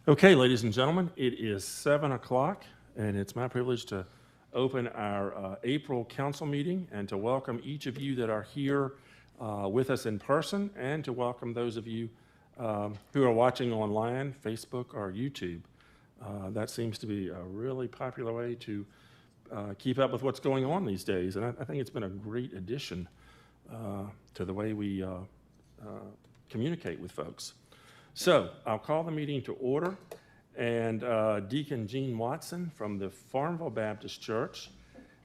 Okay, ladies and gentlemen, it is 7 o'clock, and it's my privilege to open our April council meeting and to welcome each of you that are here with us in person, and to welcome those of you who are watching online, Facebook or YouTube. That seems to be a really popular way to keep up with what's going on these days, and I think it's been a great addition to the way we communicate with folks. So I'll call the meeting to order, and Deacon Gene Watson from the Farmville Baptist Church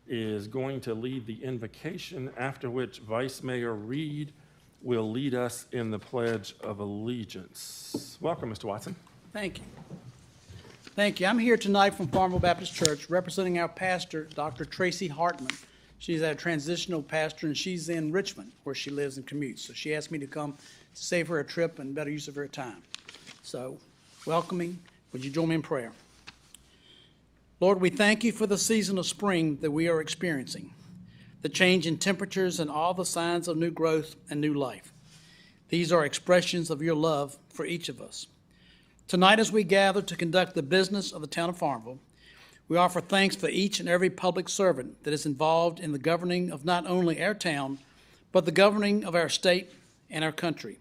is going to lead the invocation, after which Vice Mayor Reed will lead us in the Pledge of Allegiance. Welcome, Mr. Watson. Thank you. Thank you. I'm here tonight from Farmville Baptist Church representing our pastor, Dr. Tracy Hartman. She's a transitional pastor, and she's in Richmond, where she lives and commutes. So she asked me to come to save her a trip and better use of her time. So, welcoming, would you join me in prayer? Lord, we thank you for the season of spring that we are experiencing, the change in temperatures and all the signs of new growth and new life. These are expressions of your love for each of us. Tonight, as we gather to conduct the business of the town of Farmville, we offer thanks for each and every public servant that is involved in the governing of not only our town, but the governing of our state and our country.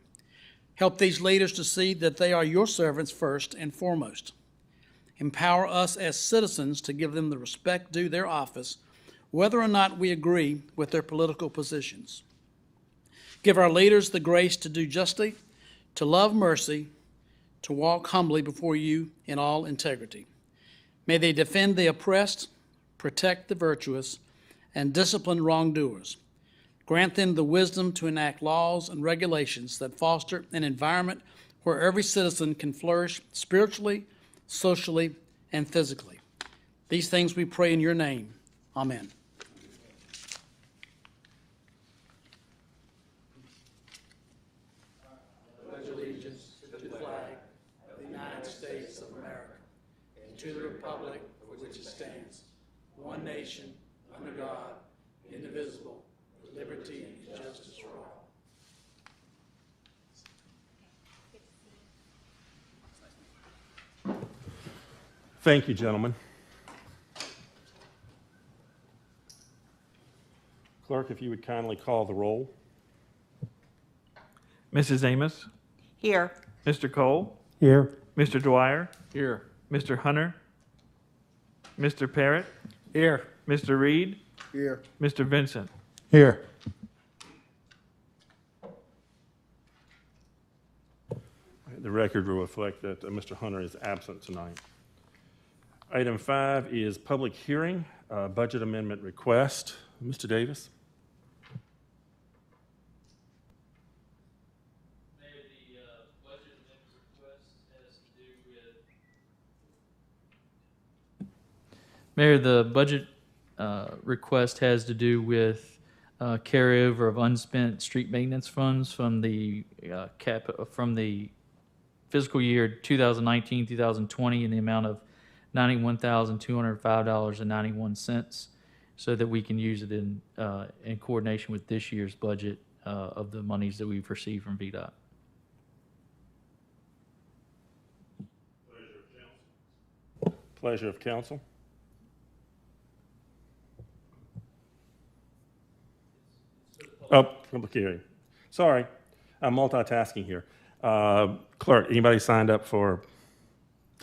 Help these leaders to see that they are your servants first and foremost. Empower us as citizens to give them the respect due their office, whether or not we agree with their political positions. Give our leaders the grace to do justly, to love mercy, to walk humbly before you in all integrity. May they defend the oppressed, protect the virtuous, and discipline wrongdoers. Grant them the wisdom to enact laws and regulations that foster an environment where every citizen can flourish spiritually, socially, and physically. These things we pray in your name. Amen. I pledge allegiance to the flag of the United States of America and to the republic for which it stands, one nation, under God, indivisible, with liberty and justice for all. Thank you, gentlemen. Clerk, if you would kindly call the roll. Mrs. Amos, Here. Mr. Cole, Here. Mr. Dwyer, Here. Mr. Hunter, Mr. Parrott, Here. Mr. Reed, Here. Mr. Vincent. Here. The record will reflect that Mr. Hunter is absent tonight. Item 5 is public hearing, budget amendment request. Mr. Davis. Mayor, the budget amendment request has to do with... Mayor, the budget request has to do with carryover of unspent street maintenance funds from the fiscal year 2019-2020 in the amount of $91,205.91, so that we can use it in coordination with this year's budget of the monies that we've received from VDOT. Pleasure of council. Oh, public hearing. Sorry, I'm multitasking here. Clerk, anybody signed up to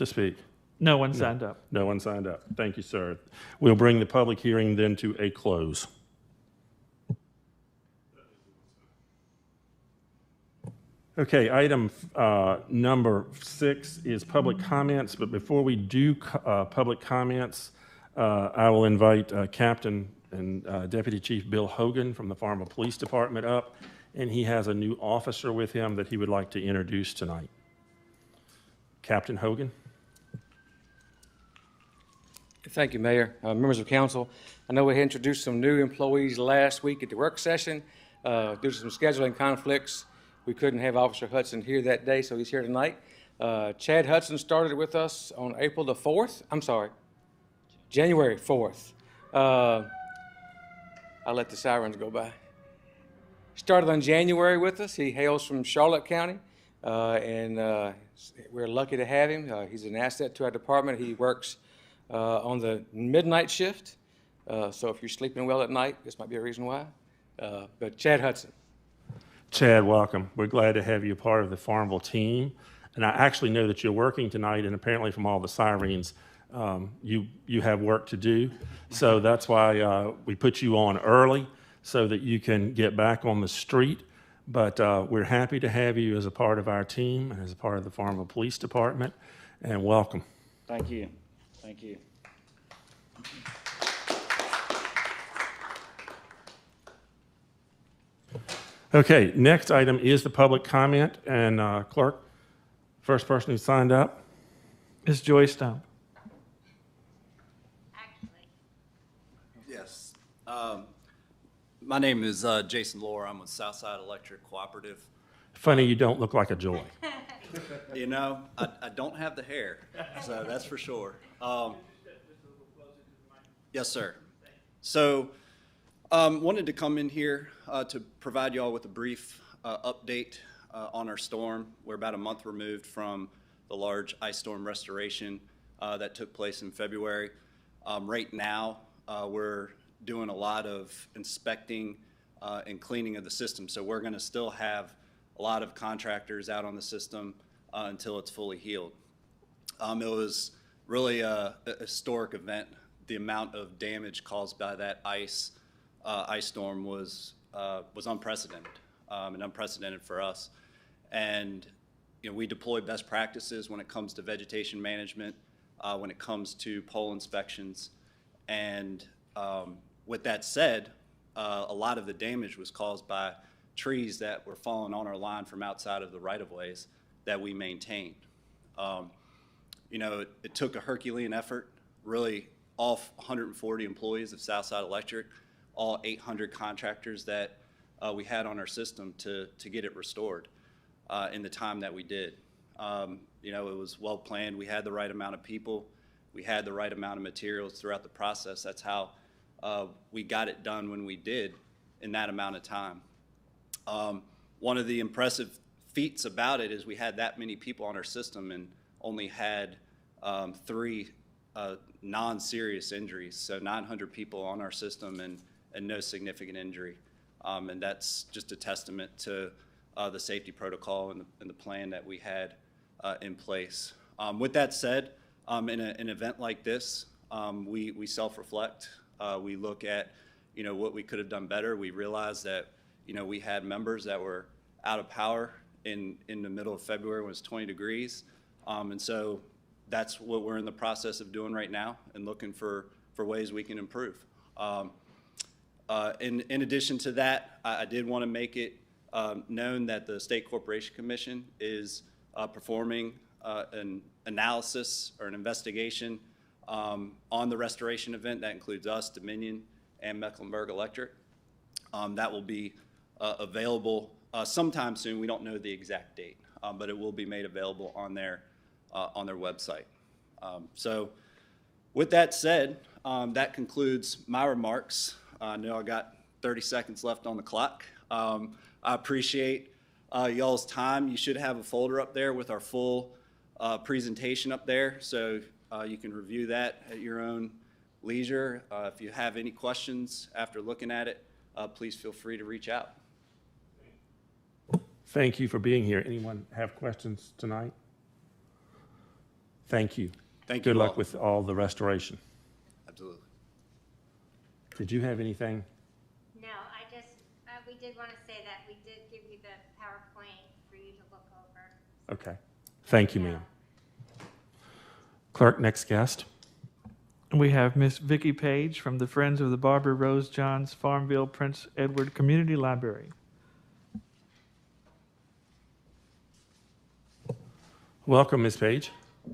speak? No one signed up. No one signed up. Thank you, sir. We'll bring the public hearing then to a close. Okay, item number 6 is public comments, but before we do public comments, I will invite Captain and Deputy Chief Bill Hogan from the Farmville Police Department up, and he has a new officer with him that he would like to introduce tonight. Captain Hogan. Thank you, Mayor. Members of council, I know we had introduced some new employees last week at the work session. Due to some scheduling conflicts, we couldn't have Officer Hudson here that day, so he's here tonight. Chad Hudson started with us on January 4th. I'll let the sirens go by. Started on January with us. He hails from Charlotte County. and we're lucky to have him. He's an asset to our department. He works on the midnight shift, so if you're sleeping well at night, this might be a reason why. But Chad Hudson. Chad, welcome. We're glad to have you part of the Farmville team. And I actually know that you're working tonight, and apparently from all the sirens, you have work to do. So that's why we put you on early so that you can get back on the street. But we're happy to have you as a part of our team and as a part of the Farmville Police Department, and welcome. Thank you. Thank you. Okay, next item is the public comment, and clerk, first person who signed up. Ms. Joy Stump. Yes. My name is Jason Lohr. I'm with Southside Electric Cooperative. Funny, you don't look like a Joy. You know, I don't have the hair, so that's for sure. Yes, sir. So, wanted to come in here to provide you all with a brief update on our storm. We're about a month removed from the large ice storm restoration that took place in February. Right now, we're doing a lot of inspecting and cleaning of the system. So we're going to still have a lot of contractors out on the system until it's fully healed. It was really a historic event. The amount of damage caused by that ice storm was unprecedented and unprecedented for us. And we deploy best practices when it comes to vegetation management, when it comes to pole inspections, and with that said, a lot of the damage was caused by trees that were falling on our line from outside of the right-of-ways that we maintained. It took a Herculean effort, really all 140 employees of Southside Electric, all 800 contractors that we had on our system to get it restored in the time that we did. It was well planned. We had the right amount of people. We had the right amount of materials throughout the process. That's how we got it done when we did in that amount of time. One of the impressive feats about it is we had that many people on our system and only had 3 non-serious injuries, so 900 people on our system and no significant injury. And that's just a testament to the safety protocol and the plan that we had in place. With that said, in an event like this, we self-reflect. We look at what we could have done better. We realize that we had members that were out of power in the middle of February when it was 20 degrees. And so that's what we're in the process of doing right now and looking for ways we can improve. In addition to that, I did want to make it known that the State Corporation Commission is performing an analysis or an investigation on the restoration event. That includes us, Dominion, and Mecklenburg Electric. That will be available sometime soon. We don't know the exact date, but it will be made available on their website. So with that said, that concludes my remarks. I know I got 30 seconds left on the clock. I appreciate y'all's time. You should have a folder up there with our full presentation up there, so you can review that at your own leisure. If you have any questions after looking at it, please feel free to reach out. Thank you for being here. Anyone have questions tonight? Thank you. Thank you Good luck all. with all the restoration. Absolutely. Did you have anything? No, we did want to say that we did give you the PowerPoint for you to look over. Okay. Thank you, ma'am. Clerk, next guest. We have Miss Vicki Page from the Friends of the Barbara Rose Johns Farmville Prince Edward Community Library. Welcome, Ms. Page.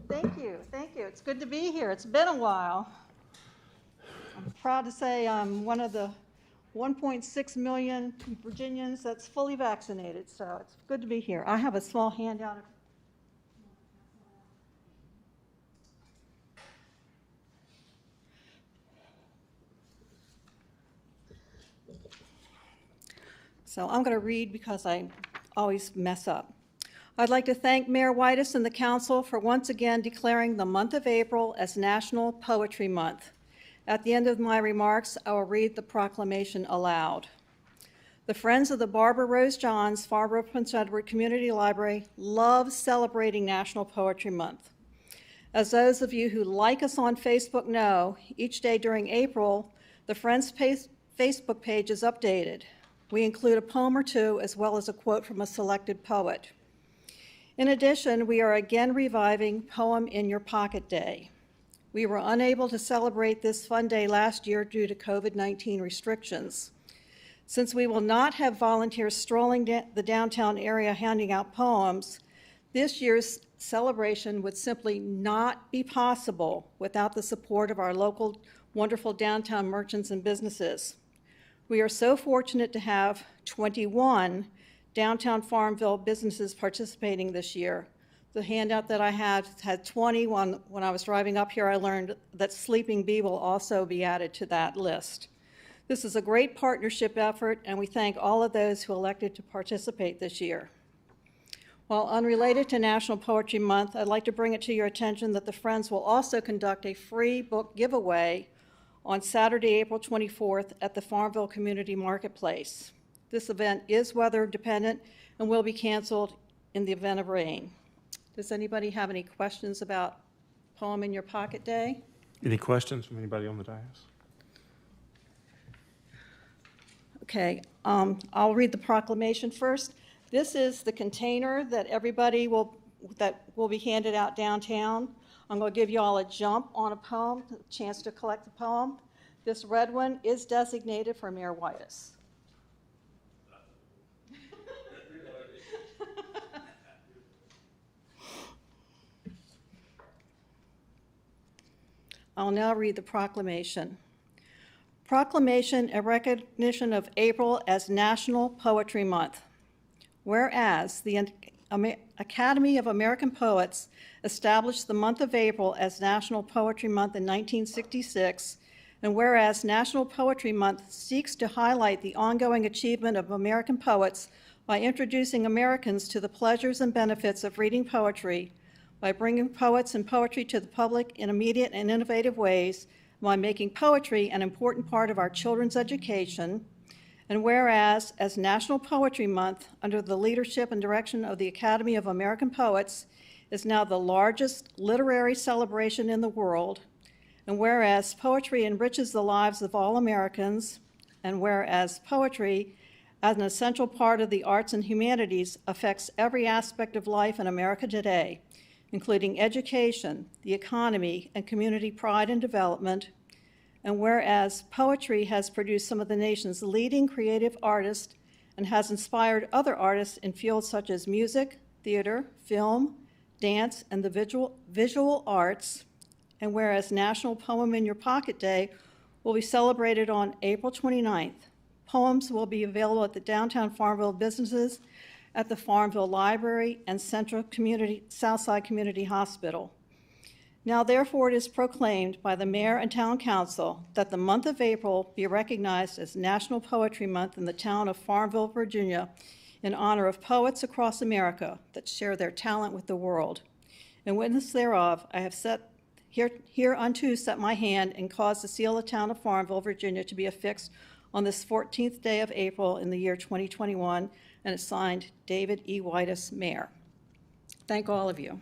Thank you, thank you. It's good to be here. It's been a while. I'm proud to say I'm one of the 1.6 million Virginians that's fully vaccinated, so it's good to be here. I have a small handout. So I'm going to read because I always mess up. I'd like to thank Mayor Whitus and the council for once again declaring the month of April as National Poetry Month. At the end of my remarks, I will read the proclamation aloud. The Friends of the Barbara Rose Johns Farnborough Prince Edward Community Library love celebrating National Poetry Month. As those of you who like us on Facebook know, each day during April, the Friends Facebook page is updated. We include a poem or two as well as a quote from a selected poet. In addition, we are again reviving Poem in Your Pocket Day. We were unable to celebrate this fun day last year due to COVID-19 restrictions. Since we will not have volunteers strolling the downtown area handing out poems, this year's celebration would simply not be possible without the support of our local wonderful downtown merchants and businesses. We are so fortunate to have 21 downtown Farmville businesses participating this year. The handout that I had 21. When I was driving up here, I learned that Sleeping Bee will also be added to that list. This is a great partnership effort, and we thank all of those who elected to participate this year. While unrelated to National Poetry Month, I'd like to bring it to your attention that the Friends will also conduct a free book giveaway on Saturday, April 24th at the Farmville Community Marketplace. This event is weather dependent and will be canceled in the event of rain. Does anybody have any questions about Poem in Your Pocket Day? Any questions from anybody on the dais? Okay, I'll read the proclamation first. This is the container that will be handed out downtown. I'm going to give you all a jump on a poem, a chance to collect the poem. This red one is designated for Mayor Whitus. I'll now read the proclamation. Proclamation in recognition of April as National Poetry Month. Whereas the Academy of American Poets established the month of April as National Poetry Month in 1966, and whereas National Poetry Month seeks to highlight the ongoing achievement of American poets by introducing Americans to the pleasures and benefits of reading poetry, by bringing poets and poetry to the public in immediate and innovative ways, by making poetry an important part of our children's education, and whereas, as National Poetry Month, under the leadership and direction of the Academy of American Poets, is now the largest literary celebration in the world, and whereas poetry enriches the lives of all Americans, and whereas poetry, as an essential part of the arts and humanities, affects every aspect of life in America today, including education, the economy, and community pride and development, and whereas poetry has produced some of the nation's leading creative artists and has inspired other artists in fields such as music, theater, film, dance, and the visual arts, and whereas National Poem in Your Pocket Day will be celebrated on April 29th. Poems will be available at the downtown Farmville businesses, at the Farmville Library, and Southside Community Hospital. Now therefore it is proclaimed by the Mayor and Town Council that the month of April be recognized as National Poetry Month in the town of Farmville, Virginia, in honor of poets across America that share their talent with the world. In witness thereof, I have hereunto set my hand and caused the seal of the town of Farmville, Virginia to be affixed on this 14th day of April in the year 2021, and it's signed David E. Whitus, Mayor. Thank all of you.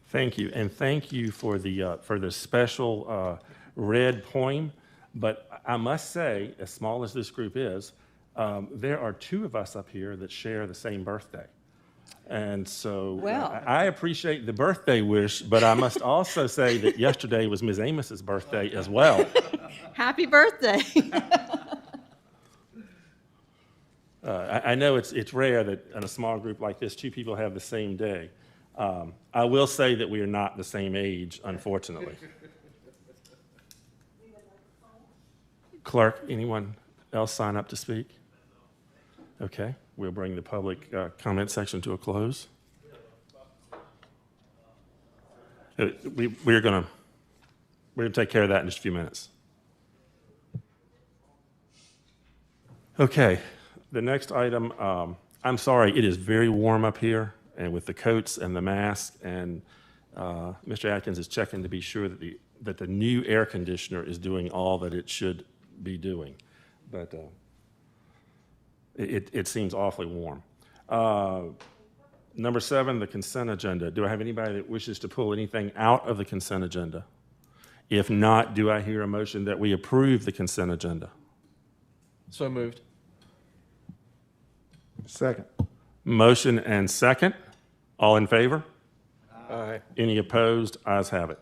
Thank you, and thank you for the special read poem. But I must say, as small as this group is, there are two of us up here that share the same birthday. And so Well. I appreciate the birthday wish, but I must also say that yesterday was Ms. Amos's birthday as well. Happy birthday. I know it's rare that in a small group like this, two people have the same day. I will say that we are not the same age, unfortunately. Clerk, anyone else sign up to speak? Okay, we'll bring the public comment section to a close. We're going to take care of that in just a few minutes. Okay, the next item, I'm sorry, it is very warm up here. and with the coats and the masks, and Mr. Atkins is checking to be sure that the new air conditioner is doing all that it should be doing. But it seems awfully warm. Number 7, the consent agenda. Do I have anybody that wishes to pull anything out of the consent agenda? If not, do I hear a motion that we approve the consent agenda? So moved. Second. Motion and second. All in favor? Aye. Any opposed? Ayes have it.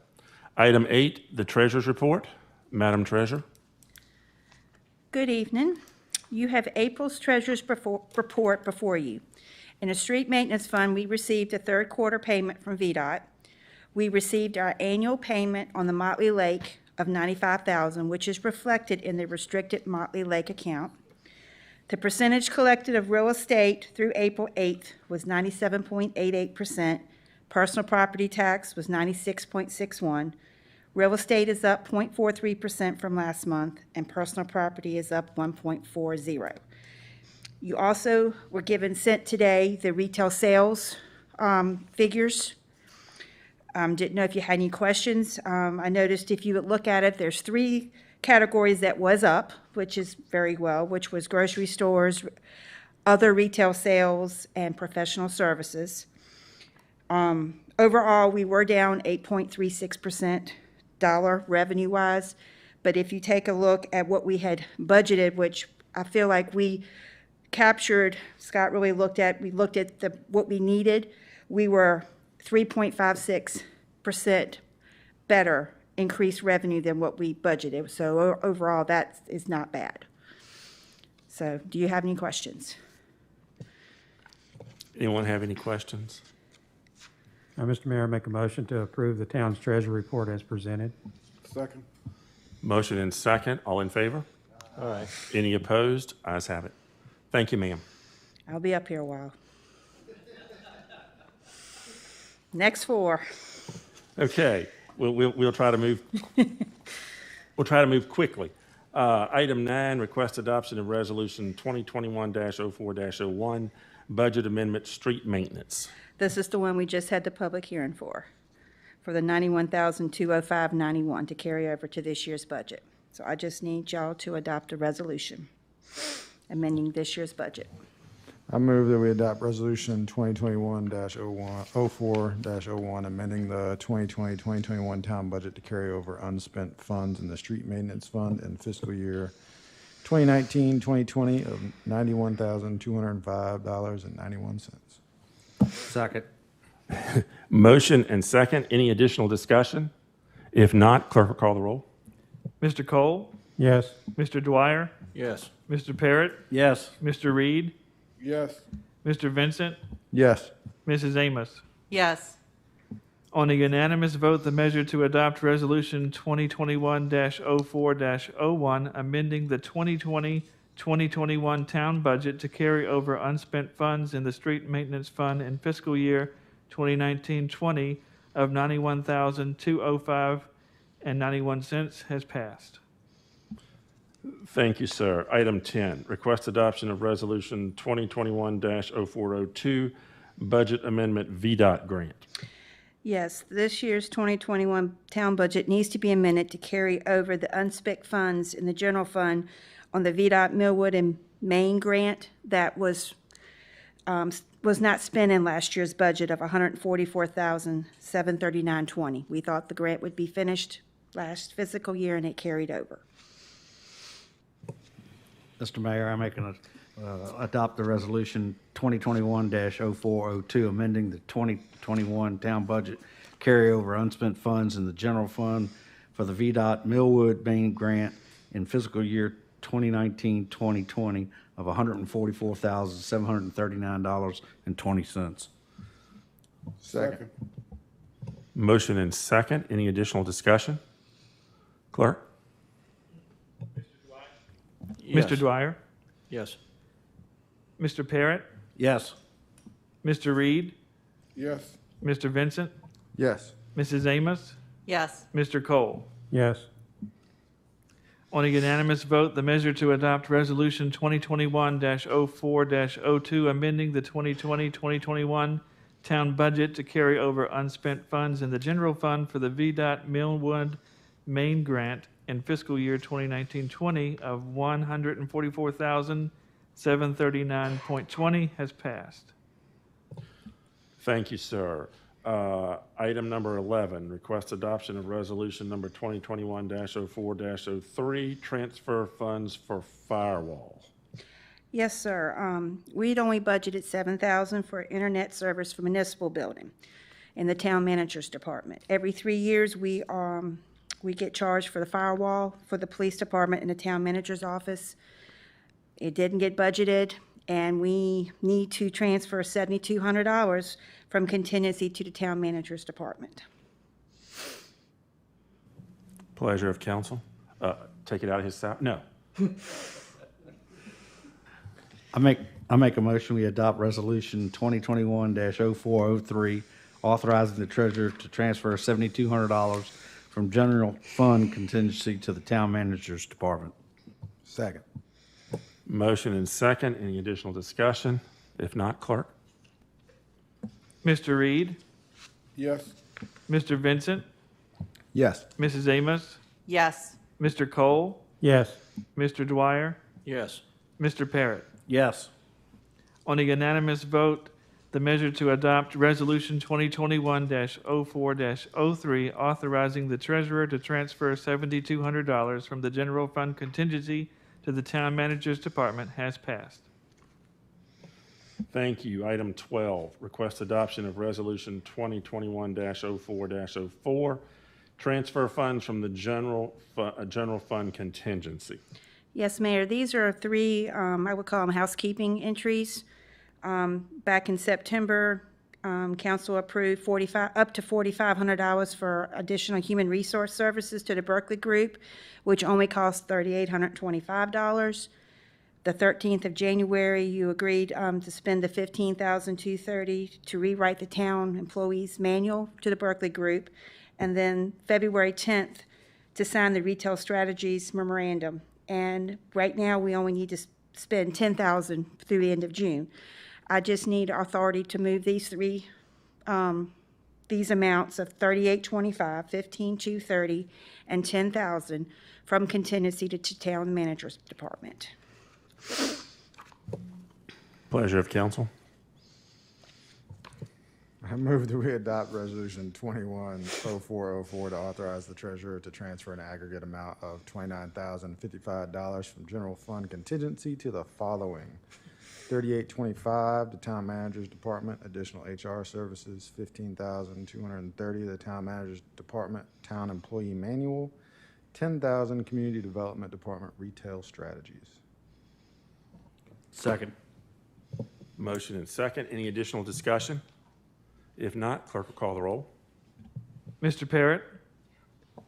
Item 8, the treasurer's report. Madam Treasurer. Good evening. You have April's treasurer's report before you. In the street maintenance fund, we received a third quarter payment from VDOT. We received our annual payment on the Motley Lake of $95,000, which is reflected in the restricted Motley Lake account. The percentage collected of real estate through April 8th was 97.88%. Personal property tax was 96.61%. Real estate is up 0.43% from last month, and personal property is up 1.40%. You also were sent today the retail sales figures. Didn't know if you had any questions. I noticed if you would look at it, there's 3 categories that was up, which is very well, which was grocery stores, other retail sales, and professional services. Overall, we were down 8.36% dollar revenue-wise, but if you take a look at what we had budgeted, which I feel like we captured, Scott really looked at what we needed, we were 3.56% better increased revenue than what we budgeted. So overall, that is not bad. So do you have any questions? Anyone have any questions? Mr. Mayor, I make a motion to approve the town's treasury report as presented. Second. Motion and second. All in favor? Aye. Any opposed? Ayes have it. Thank you, ma'am. I'll be up here a while. Next 4. Okay, we'll try to move. We'll try to move quickly. Item 9, request adoption of resolution 2021-04-01, budget amendment, street maintenance. This is the one we just had the public hearing for the $91,205.91 to carry over to this year's budget. So I just need y'all to adopt a resolution amending this year's budget. I move that we adopt resolution 2021-04-01, amending the 2020-2021 town budget to carry over unspent funds in the street maintenance fund in fiscal year 2019-2020 of $91,205.91. Second. Motion and second. Any additional discussion? If not, clerk will call the roll. Mr. Cole? Yes. Mr. Dwyer? Yes. Mr. Parrott? Yes. Mr. Reed? Yes. Mr. Vincent? Yes. Mrs. Amos? Yes. On a unanimous vote, the measure to adopt Resolution 2021-04-01, amending the 2020-2021 town budget to carry over unspent funds in the street maintenance fund in fiscal year 2019-20 of $91,205.91 has passed. Thank you, sir. Item 10, request adoption of resolution 2021-04-02, budget amendment VDOT grant. Yes, this year's 2021 town budget needs to be amended to carry over the unspent funds in the general fund on the VDOT Millwood and Main grant that was not spent in last year's budget of $144,739.20. We thought the grant would be finished last fiscal year, and it carried over. Mr. Mayor, I make an adopt the resolution 2021-04-02, amending the 2021 town budget, carry over unspent funds in the general fund for the VDOT Millwood Main grant in fiscal year 2019-2020 of $144,739.20. Second. Motion and second. Any additional discussion? Clerk? Mr. Dwyer? Yes. Mr. Parrott? Yes. Mr. Reed? Yes. Mr. Vincent? Yes. Mrs. Amos? Yes. Mr. Cole? Yes. On a unanimous vote, the measure to adopt Resolution 2021-04-02, amending the 2020-2021 town budget to carry over unspent funds in the general fund for the VDOT Millwood Main Grant in fiscal year 2019-20 of $144,739.20 has passed. Thank you, sir. Item number 11, request adoption of resolution number 2021-04-03, transfer funds for firewall. Yes, sir. We'd only budgeted $7,000 for internet service for municipal building in the town manager's department. Every 3 years, we get charged for the firewall for the police department and the town manager's office. It didn't get budgeted, and we need to transfer $7,200 from contingency to the town manager's department. Pleasure of council. Take it out of his salary? No. I make a motion, we adopt resolution 2021-0403, authorizing the treasurer to transfer $7,200 from general fund contingency to the town manager's department. Second. Motion and second. Any additional discussion? If not, clerk? Mr. Reed, Yes. Mr. Vincent, Yes. Mrs. Amos, Yes. Mr. Cole, Yes. Mr. Dwyer, Yes. Mr. Parrott. Yes. On a unanimous vote, the measure to adopt Resolution 2021-04-03, authorizing the treasurer to transfer $7,200 from the general fund contingency to the town manager's department has passed. Thank you. Item 12, request adoption of resolution 2021-04-04, transfer funds from the general fund contingency. Yes, Mayor, these are three, I would call them housekeeping entries. Back in September, council approved up to $4,500 for additional human resource services to the Berkeley Group, which only cost $3,825. The 13th of January, you agreed to spend the $15,230 to rewrite the town employees manual to the Berkeley Group. And then February 10th, to sign the retail strategies memorandum. And right now, we only need to spend $10,000 through the end of June. I just need authority to move these three, these amounts of $3,825, $15,230, and $10,000 from contingency to town manager's department. Pleasure of council. I move that we adopt resolution 21-0404 to authorize the treasurer to transfer an aggregate amount of $29,055 from general fund contingency to the following: $3825 to town manager's department, additional HR services, $15,230 to the town manager's department, town employee manual, $10,000 community development department, retail strategies. Second. Motion and second. Any additional discussion? If not, clerk will call the roll. Mr. Parrott,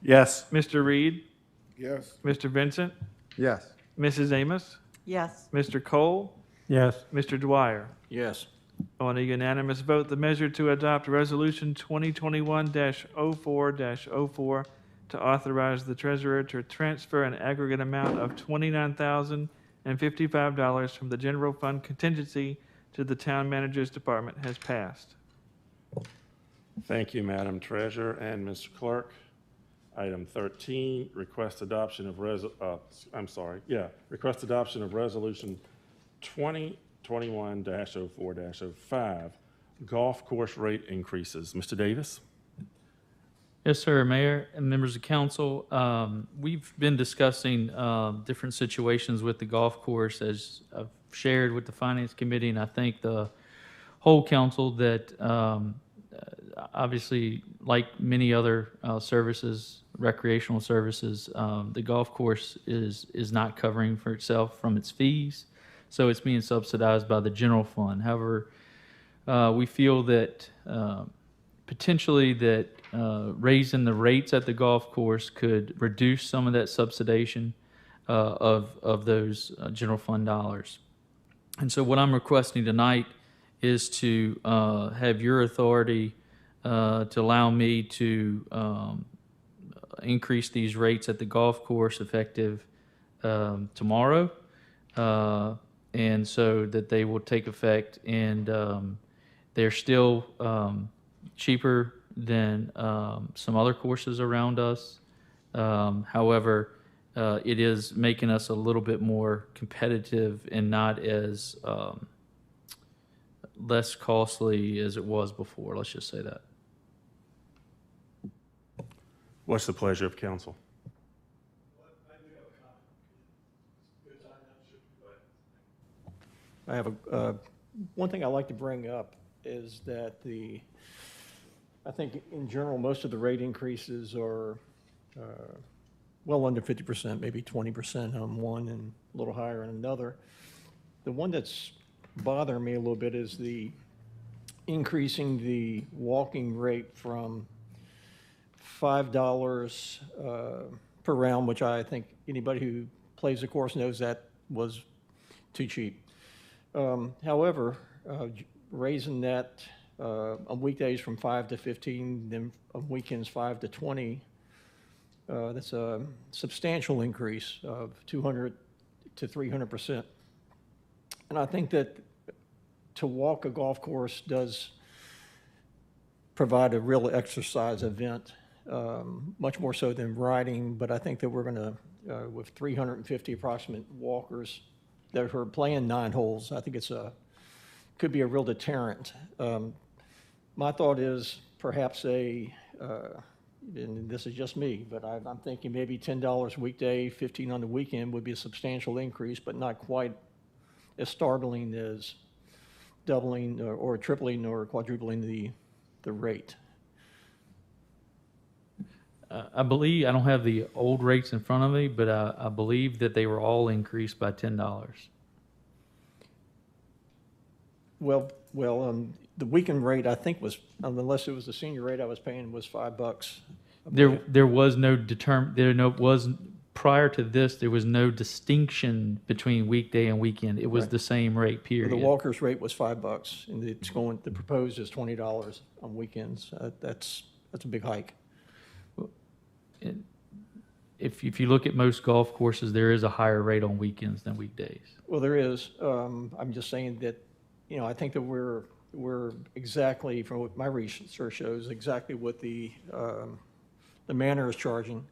Yes. Mr. Reed, Yes. Mr. Vincent, Yes. Mrs. Amos, Yes. Mr. Cole, Yes. Mr. Dwyer. Yes. On a unanimous vote, the measure to adopt Resolution 2021-04-04 to authorize the treasurer to transfer an aggregate amount of $29,055 from the general fund contingency to the town manager's department has passed. Thank you, Madam Treasurer and Mr. Clerk. Item 13, request adoption of request adoption of resolution 2021-04-05, golf course rate increases. Mr. Davis? Yes, sir, Mayor and members of council. We've been discussing different situations with the golf course, as I've shared with the Finance Committee, and I think the whole council, that obviously, like many other services, recreational services, the golf course is not covering for itself from its fees, so it's being subsidized by the general fund. However, we feel that potentially that raising the rates at the golf course could reduce some of that subsidization of those general fund dollars. And so what I'm requesting tonight is to have your authority to allow me to increase these rates at the golf course effective tomorrow, and so that they will take effect and They're still cheaper than some other courses around us. However, it is making us a little bit more competitive and not as less costly as it was before. Let's just say that. What's the pleasure of council? I have one thing I'd like to bring up is that I think in general, most of the rate increases are well under 50%, maybe 20% on one and a little higher on another. The one that's bothering me a little bit is the increasing the walking rate from $5 per round, which I think anybody who plays the course knows that was too cheap. However, raising that on weekdays from 5 to 15, then on weekends 5 to 20, that's a substantial increase of 200 to 300%. And I think that to walk a golf course does provide a real exercise event, much more so than riding. But I think that we're going to, with 350 approximate walkers that are playing 9 holes, I think could be a real deterrent. My thought is perhaps and this is just me, but I'm thinking maybe $10 weekday, $15 on the weekend would be a substantial increase, but not quite as startling as doubling or tripling or quadrupling the rate. I believe, I don't have the old rates in front of me, but I believe that they were all increased by $10. Well, the weekend rate I think was, unless it was the senior rate I was paying, was $5. There was no prior to this, there was no distinction between weekday and weekend. It was Right. the same rate, period. The walker's rate was $5, and the proposed is $20 on weekends. That's a big hike. If you look at most golf courses, there is a higher rate on weekends than weekdays. Well, there is. I'm just saying that, I think that we're exactly, from what my research shows, exactly what the Manor is charging.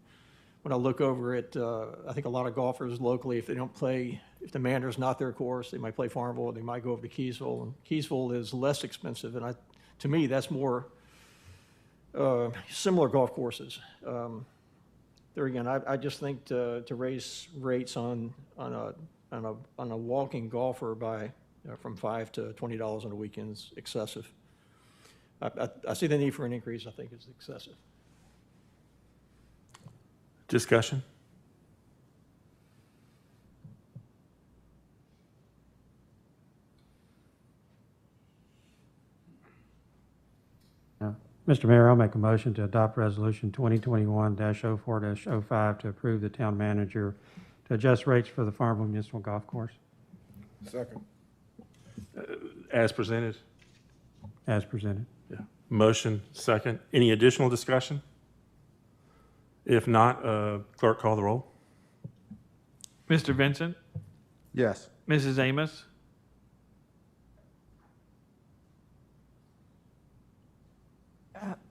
When I look over at, I think a lot of golfers locally, if the Manor is not their course, they might play Farmville, they might go over to Keysville, and Keysville is less expensive, and to me, that's more similar golf courses. There again, I just think to raise rates on a walking golfer by from $5 to $20 on the weekends excessive. I see the need for an increase. I think it's excessive. Discussion? Mr. Mayor, I'll make a motion to adopt Resolution 2021-04-05 to approve the town manager to adjust rates for the Farmville Municipal Golf Course. Second. As presented? As presented. Yeah. Motion, second. Any additional discussion? If not, clerk, call the roll. Mr. Vincent, Yes. Mrs. Amos,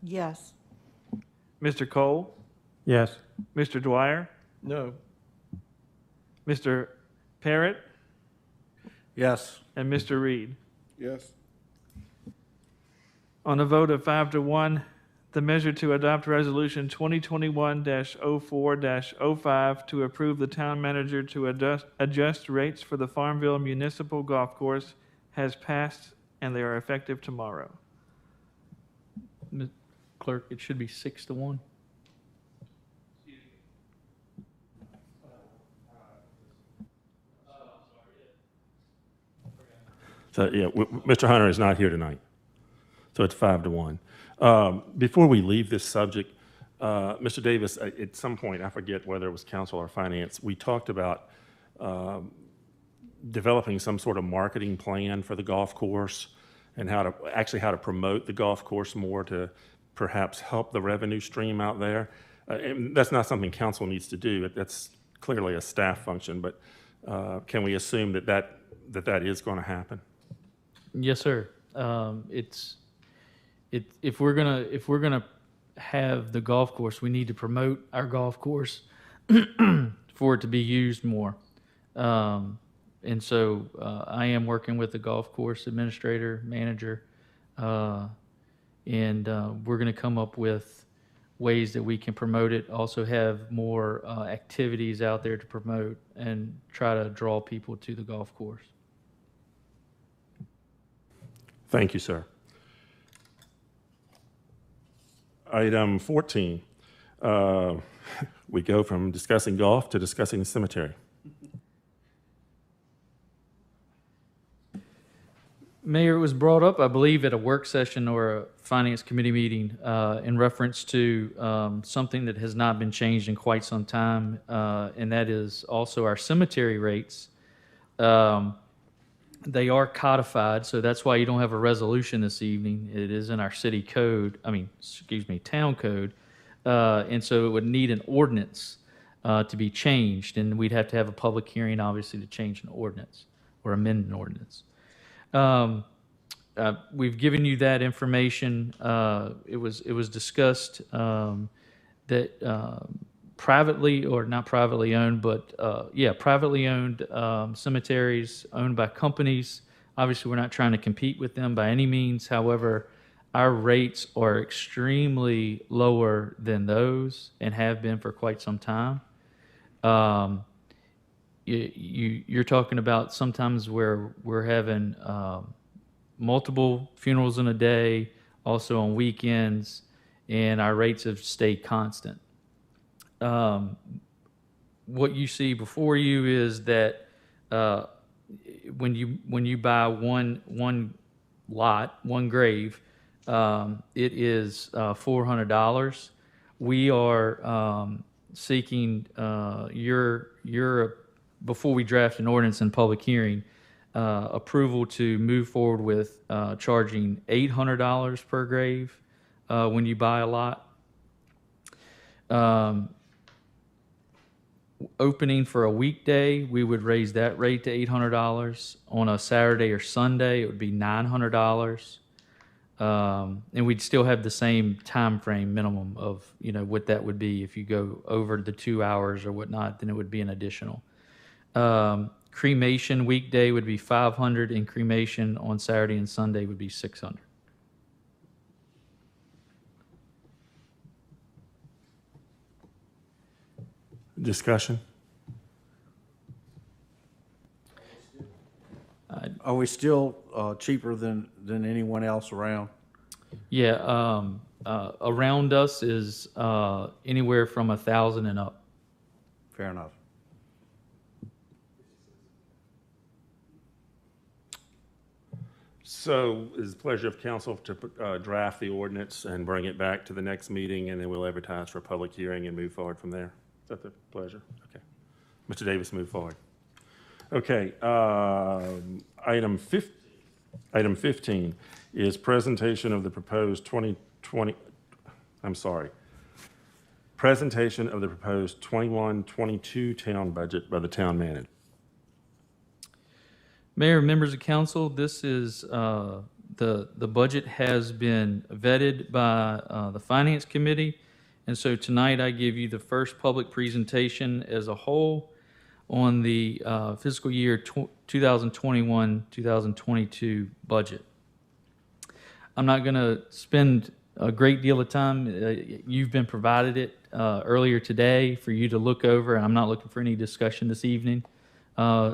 Yes. Mr. Cole, Yes. Mr. Dwyer, No. Mr. Parrott, Yes. and Mr. Reed. Yes. On a vote of 5 to 1, the measure to adopt Resolution 2021-04-05 to approve the town manager to adjust rates for the Farmville Municipal Golf Course has passed, and they are effective tomorrow. Clerk, it should be 6 to 1. So, yeah, Mr. Hunter is not here tonight. So it's 5 to 1. Before we leave this subject, Mr. Davis, at some point, I forget whether it was council or finance, we talked about developing some sort of marketing plan for the golf course and how to promote the golf course more to perhaps help the revenue stream out there. And that's not something council needs to do. That's clearly a staff function, but can we assume that is going to happen? Yes, sir. If we're gonna have the golf course, we need to promote our golf course for it to be used more. And so I am working with the golf course administrator, manager, and we're going to come up with ways that we can promote it, also have more activities out there to promote and try to draw people to the golf course. Thank you, sir. Item 14, we go from discussing golf to discussing the cemetery. Mayor, it was brought up, I believe, at a work session or a finance committee meeting in reference to something that has not been changed in quite some time, and that is also our cemetery rates. They are codified, so that's why you don't have a resolution this evening. It is in our city code, town code, and so it would need an ordinance to be changed, and we'd have to have a public hearing, obviously, to change an ordinance or amend an ordinance. We've given you that information. It was discussed that privately, or not privately owned, but privately owned cemeteries owned by companies. Obviously, we're not trying to compete with them by any means. However, our rates are extremely lower than those and have been for quite some time. You're talking about sometimes where we're having multiple funerals in a day, also on weekends, and our rates have stayed constant. What you see before you is that when you buy one lot, one grave, it is $400. We are seeking your before we draft an ordinance in public hearing, approval to move forward with charging $800 per grave when you buy a lot. Opening for a weekday, we would raise that rate to $800. On a Saturday or Sunday, it would be $900. And we'd still have the same time frame minimum of, what that would be. If you go over the 2 hours or whatnot, then it would be an additional. Cremation weekday would be $500, and cremation on Saturday and Sunday would be $600. Discussion? Are we still cheaper than anyone else around? Yeah, around us is anywhere from $1,000 and up. Fair enough. So it's the pleasure of council to draft the ordinance and bring it back to the next meeting, and then we'll advertise for a public hearing and move forward from there. Is that the pleasure? Okay. Mr. Davis, move forward. Okay, item 15 is presentation of the proposed 21-22 town budget by the town manager. Mayor, members of council, this is the budget has been vetted by the Finance Committee, and so tonight I give you the first public presentation as a whole on the fiscal year 2021-2022 budget. I'm not going to spend a great deal of time. You've been provided it earlier today for you to look over, and I'm not looking for any discussion this evening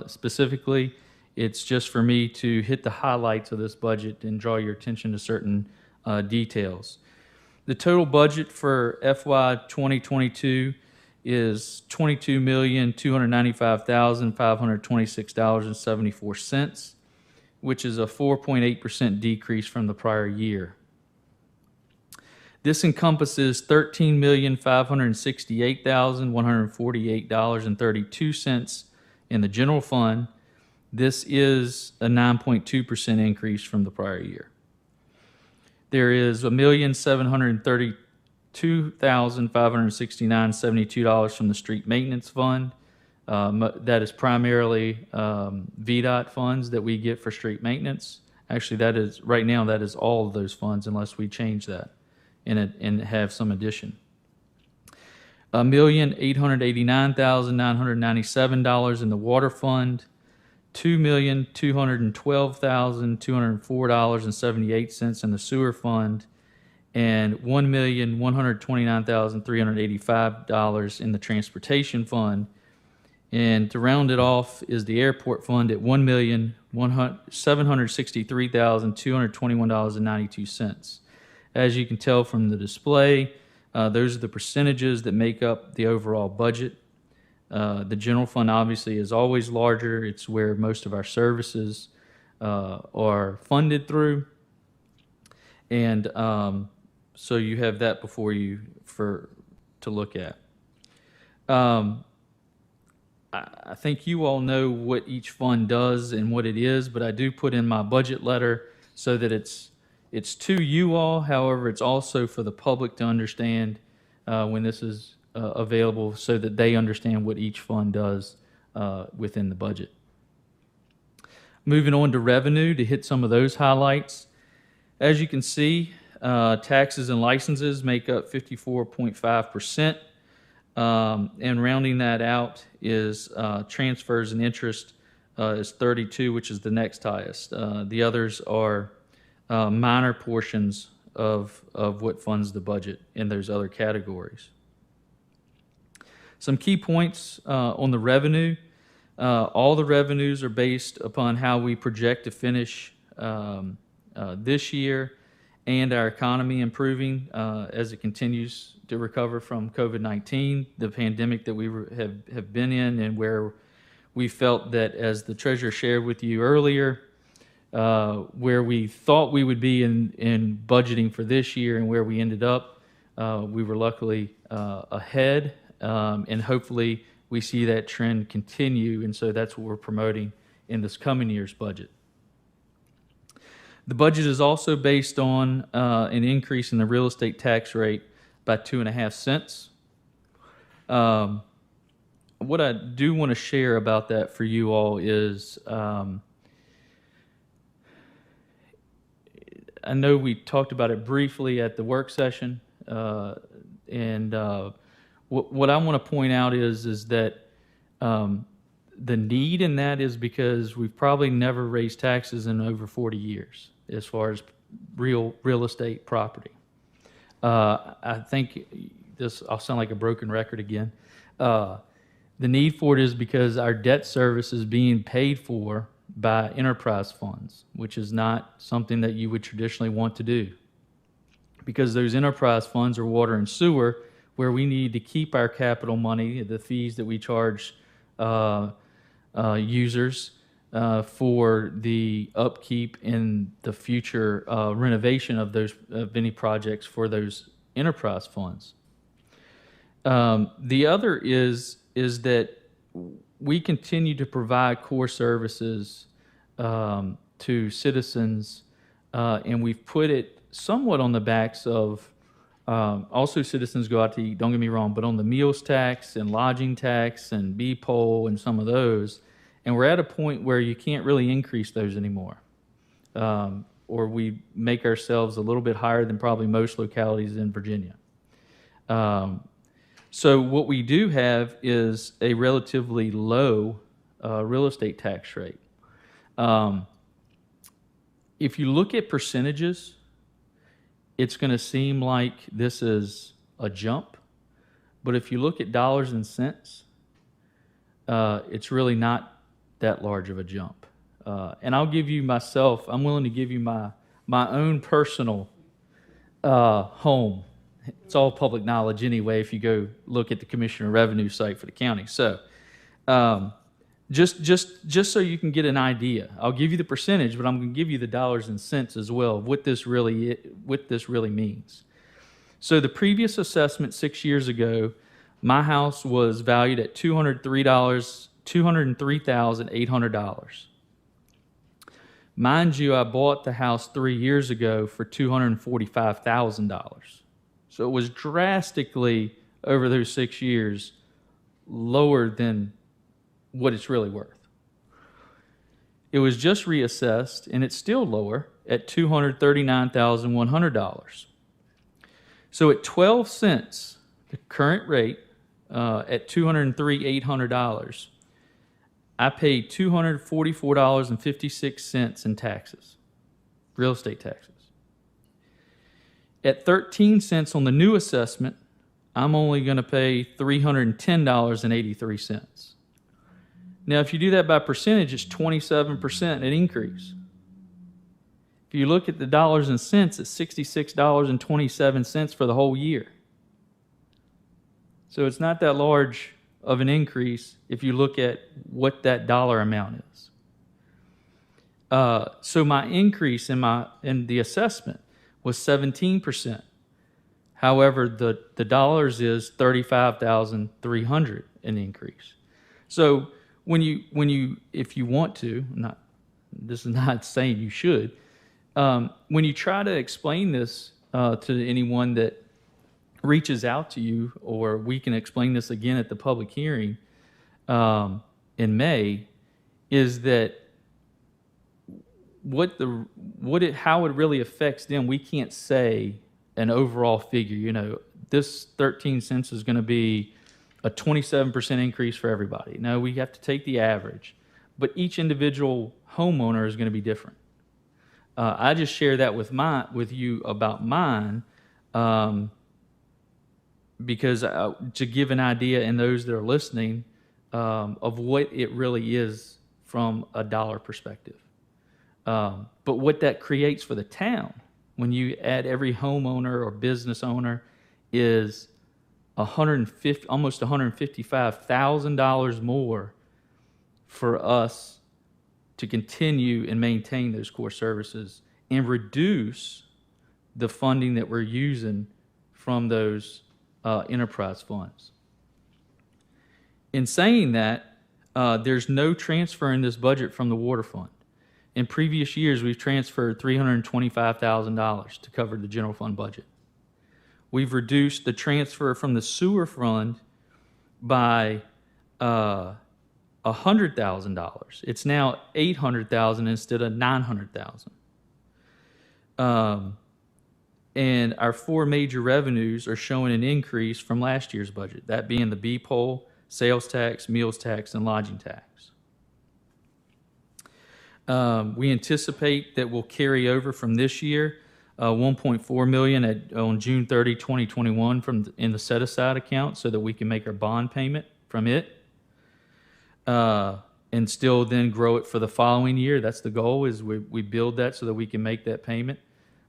specifically. It's just for me to hit the highlights of this budget and draw your attention to certain details. The total budget for FY 2022 is $22,295,526.74, which is a 4.8% decrease from the prior year. This encompasses $13,568,148.32 in the general fund. This is a 9.2% increase from the prior year. There is $1,732,569.72 from the street maintenance fund. That is primarily VDOT funds that we get for street maintenance, Actually, that is, right now, that is all of those funds unless we change that and have some addition. $1,889,997 in the water fund, $2,212,204.78 in the sewer fund, and $1,129,385 in the transportation fund. And to round it off is the airport fund at $1,763,221.92. As you can tell from the display, those are the percentages that make up the overall budget. The general fund obviously is always larger. It's where most of our services are funded through. And so you have that before you to look at. I think you all know what each fund does and what it is, but I do put in my budget letter so that it's to you all. However, it's also for the public to understand when this is available so that they understand what each fund does within the budget. Moving on to revenue to hit some of those highlights. As you can see, taxes and licenses make up 54.5%. And rounding that out is transfers and interest is 32, which is the next highest. The others are minor portions of what funds the budget in those other categories. Some key points on the revenue. All the revenues are based upon how we project to finish this year and our economy improving as it continues to recover from COVID-19, the pandemic that we have been in, and where we felt that, as the treasurer shared with you earlier, where we thought we would be in budgeting for this year and where we ended up, we were luckily ahead, and hopefully we see that trend continue, and so that's what we're promoting in this coming year's budget. The budget is also based on an increase in the real estate tax rate by 2.5 cents. What I do want to share about that for you all is I know we talked about it briefly at the work session, and what I want to point out is that the need in that is because we've probably never raised taxes in over 40 years as far as real estate property. I think I'll sound like a broken record again. The need for it is because our debt service is being paid for by enterprise funds, which is not something that you would traditionally want to do. Because those enterprise funds are water and sewer, where we need to keep our capital money, the fees that we charge users for the upkeep and the future renovation of any projects for those enterprise funds. The other is that we continue to provide core services to citizens, and we've put it somewhat on the backs of also citizens go out to eat, don't get me wrong, but on the meals tax and lodging tax and B-poll and some of those. And we're at a point where you can't really increase those anymore. Or we make ourselves a little bit higher than probably most localities in Virginia. So what we do have is a relatively low real estate tax rate. If you look at percentages, it's going to seem like this is a jump. But if you look at dollars and cents, it's really not that large of a jump. And I'll give you I'm willing to give you my own personal home. It's all public knowledge anyway if you go look at the Commissioner of Revenue site for the county. So just so you can get an idea, I'll give you the percentage, but I'm going to give you the dollars and cents as well of what this really means. So the previous assessment 6 years ago, my house was valued at $203,800. Mind you, I bought the house 3 years ago for $245,000. So it was drastically, over those 6 years, lower than what it's really worth. It was just reassessed, and it's still lower at $239,100. So at 12 cents, the current rate at $203,800, I paid $244.56 in taxes, real estate taxes. At 13 cents on the new assessment, I'm only going to pay $310.83. Now, if you do that by percentage, it's 27% an increase. If you look at the dollars and cents, it's $66.27 for the whole year. So it's not that large of an increase if you look at what that dollar amount is. So my increase in the assessment was 17%. However, the dollars is $35,300 an increase. So when you if you want to, this is not saying you should, when you try to explain this to anyone that reaches out to you, or we can explain this again at the public hearing in May, is that how it really affects them, we can't say an overall figure. You know, this 13 cents is going to be a 27% increase for everybody. No, we have to take the average, but each individual homeowner is going to be different. I just share that with you about mine, because to give an idea, and those that are listening, of what it really is from a dollar perspective. But what that creates for the town, when you add every homeowner or business owner, is almost $155,000 more for us to continue and maintain those core services and reduce the funding that we're using from those enterprise funds. In saying that, there's no transfer in this budget from the water fund. In previous years, we've transferred $325,000 to cover the general fund budget. We've reduced the transfer from the sewer fund by $100,000. It's now $800,000 instead of $900,000. And our four major revenues are showing an increase from last year's budget, that being the B-poll, sales tax, meals tax, and lodging tax. We anticipate that we'll carry over from this year $1.4 million on June 30, 2021 in the set-aside account, so that we can make our bond payment from it, and still then grow it for the following year. That's the goal, is we build that so that we can make that payment.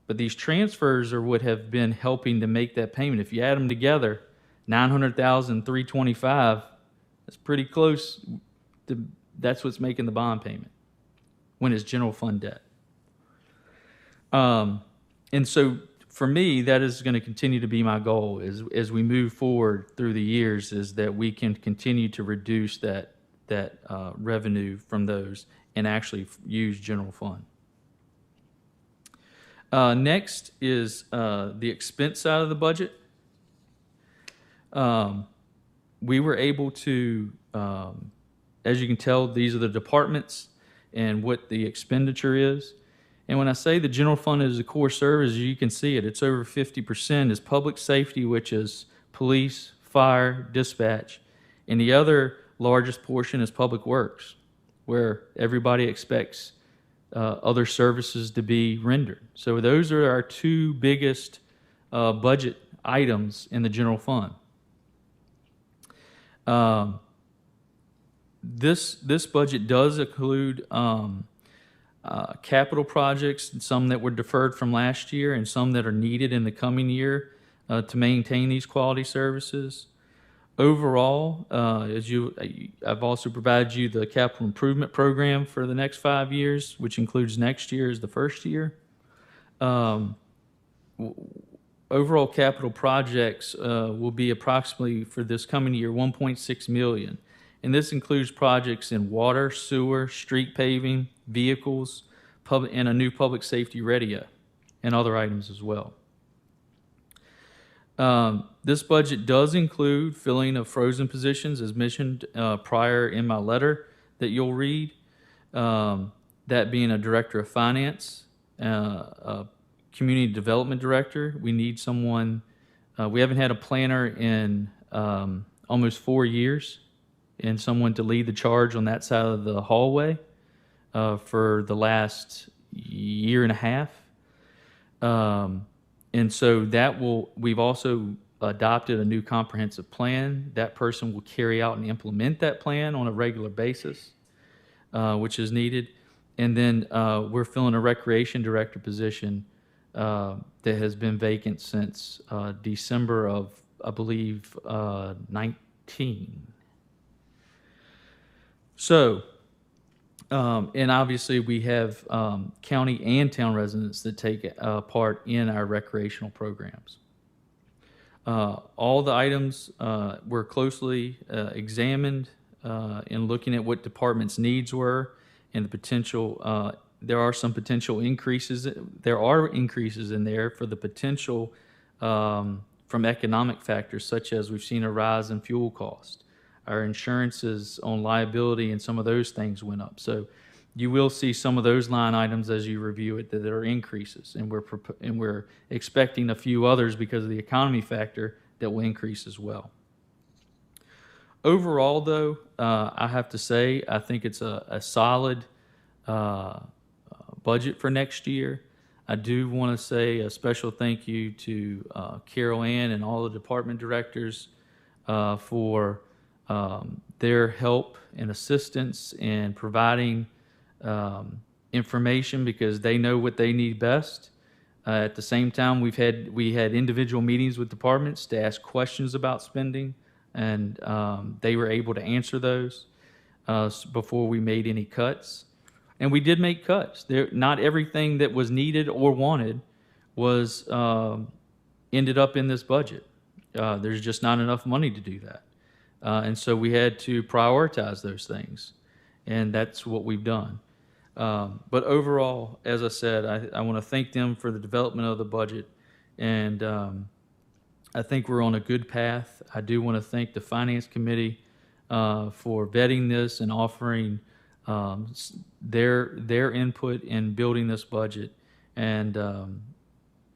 But these transfers are what have been helping to make that payment. If you add them together, $900,000, $325,000, that's pretty close that's what's making the bond payment when it's general fund debt. And so for me, that is going to continue to be my goal as we move forward through the years, is that we can continue to reduce that revenue from those and actually use general fund. Next is the expense side of the budget. We were able to, as you can tell, these are the departments and what the expenditure is. And when I say the general fund is a core service, you can see it. It's over 50% is public safety, which is police, fire, dispatch. And the other largest portion is public works, where everybody expects other services to be rendered. So those are our two biggest budget items in the general fund. This budget does include capital projects, some that were deferred from last year and some that are needed in the coming year to maintain these quality services. Overall, I've also provided you the capital improvement program for the next 5 years, which includes next year as the first year. Overall capital projects will be approximately, for this coming year, $1.6 million. And this includes projects in water, sewer, street paving, vehicles, and a new public safety radio, and other items as well. This budget does include filling of frozen positions, as mentioned prior in my letter that you'll read. that being a director of finance, a community development director. We need someone, we haven't had a planner in almost 4 years, and someone to lead the charge on that side of the hallway for the last year and a half. And so we've also adopted a new comprehensive plan. That person will carry out and implement that plan on a regular basis, which is needed. And then we're filling a recreation director position that has been vacant since December of, I believe, 19. So, and obviously we have county and town residents that take part in our recreational programs. All the items were closely examined in looking at what departments' needs were and the potential. There are some potential increases. There are increases in there for the potential from economic factors, such as we've seen a rise in fuel cost. Our insurances on liability and some of those things went up. So you will see some of those line items as you review it that there are increases, and we're expecting a few others because of the economy factor that will increase as well. Overall, though, I have to say I think it's a solid budget for next year. I do want to say a special thank you to Carol Ann and all the department directors for their help and assistance in providing information, because they know what they need best. At the same time, we had individual meetings with departments to ask questions about spending, and they were able to answer those before we made any cuts. And we did make cuts. Not everything that was needed or wanted was ended up in this budget. There's just not enough money to do that. And so we had to prioritize those things, and that's what we've done. But overall, as I said, I want to thank them for the development of the budget, and I think we're on a good path. I do want to thank the Finance Committee for vetting this and offering their input in building this budget, and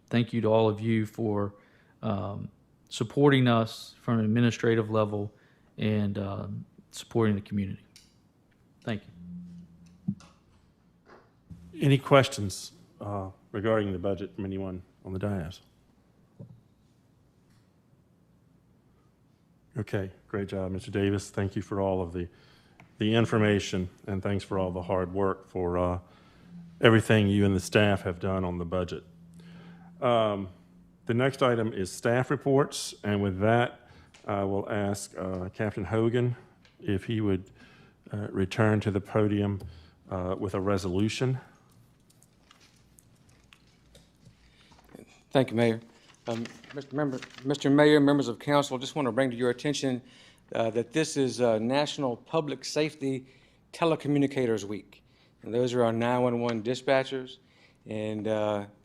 thank you to all of you for supporting us from an administrative level and supporting the community. Thank you. Any questions regarding the budget from anyone on the dais? Okay, great job, Mr. Davis. Thank you for all of the information, and thanks for all the hard work for everything you and the staff have done on the budget. The next item is staff reports, and with that, I will ask Captain Hogan if he would return to the podium with a resolution. Thank you, Mayor. Mr. Mayor, members of council, just want to bring to your attention that this is National Public Safety Telecommunicators Week. And those are our 911 dispatchers. And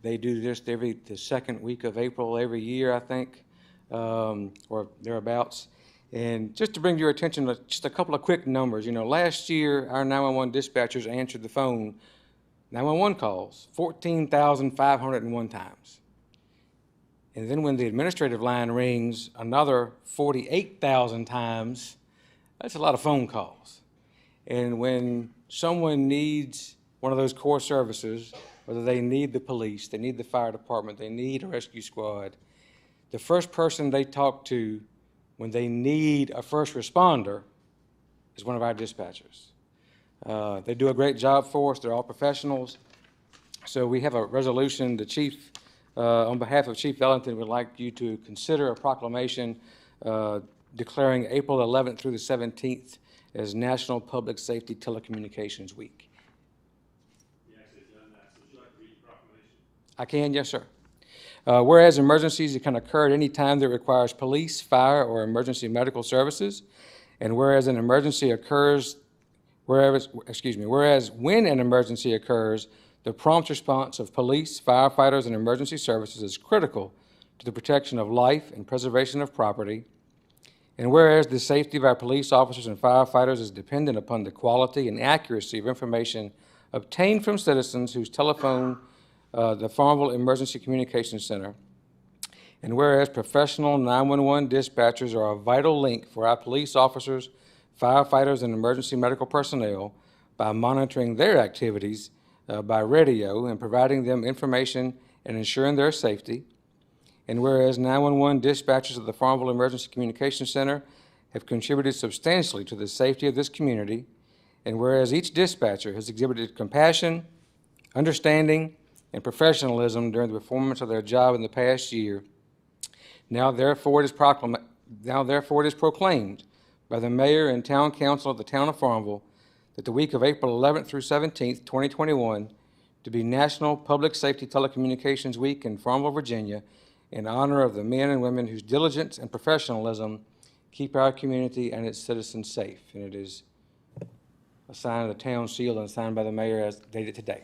they do this the second week of April every year, I think, or thereabouts. And just to bring to your attention, just a couple of quick numbers. You know, last year, our 911 dispatchers answered the phone 911 calls 14,501 times. And then when the administrative line rings another 48,000 times, that's a lot of phone calls. And when someone needs one of those core services, whether they need the police, they need the fire department, they need a rescue squad, the first person they talk to when they need a first responder is one of our dispatchers. They do a great job for us. They're all professionals. So we have a resolution. The chief, on behalf of Chief Ellington, would like you to consider a proclamation declaring April 11th through the 17th as National Public Safety Telecommunications Week. You actually done that, so would you like to read the proclamation? I can, yes, sir. Whereas emergencies can occur at any time that requires police, fire, or emergency medical services, and whereas an emergency occurs, whereas when an emergency occurs, the prompt response of police, firefighters, and emergency services is critical to the protection of life and preservation of property. And whereas the safety of our police officers and firefighters is dependent upon the quality and accuracy of information obtained from citizens whose telephone the Farmville Emergency Communications Center. And whereas professional 911 dispatchers are a vital link for our police officers, firefighters, and emergency medical personnel by monitoring their activities by radio and providing them information and ensuring their safety. And whereas 911 dispatchers of the Farmville Emergency Communications Center have contributed substantially to the safety of this community, and whereas each dispatcher has exhibited compassion, understanding, and professionalism during the performance of their job in the past year, now therefore it is proclaimed by the mayor and town council of the town of Farmville that the week of April 11th through 17th, 2021, to be National Public Safety Telecommunications Week in Farmville, Virginia, in honor of the men and women whose diligence and professionalism keep our community and its citizens safe. And it is a sign of the town seal and signed by the mayor as dated today.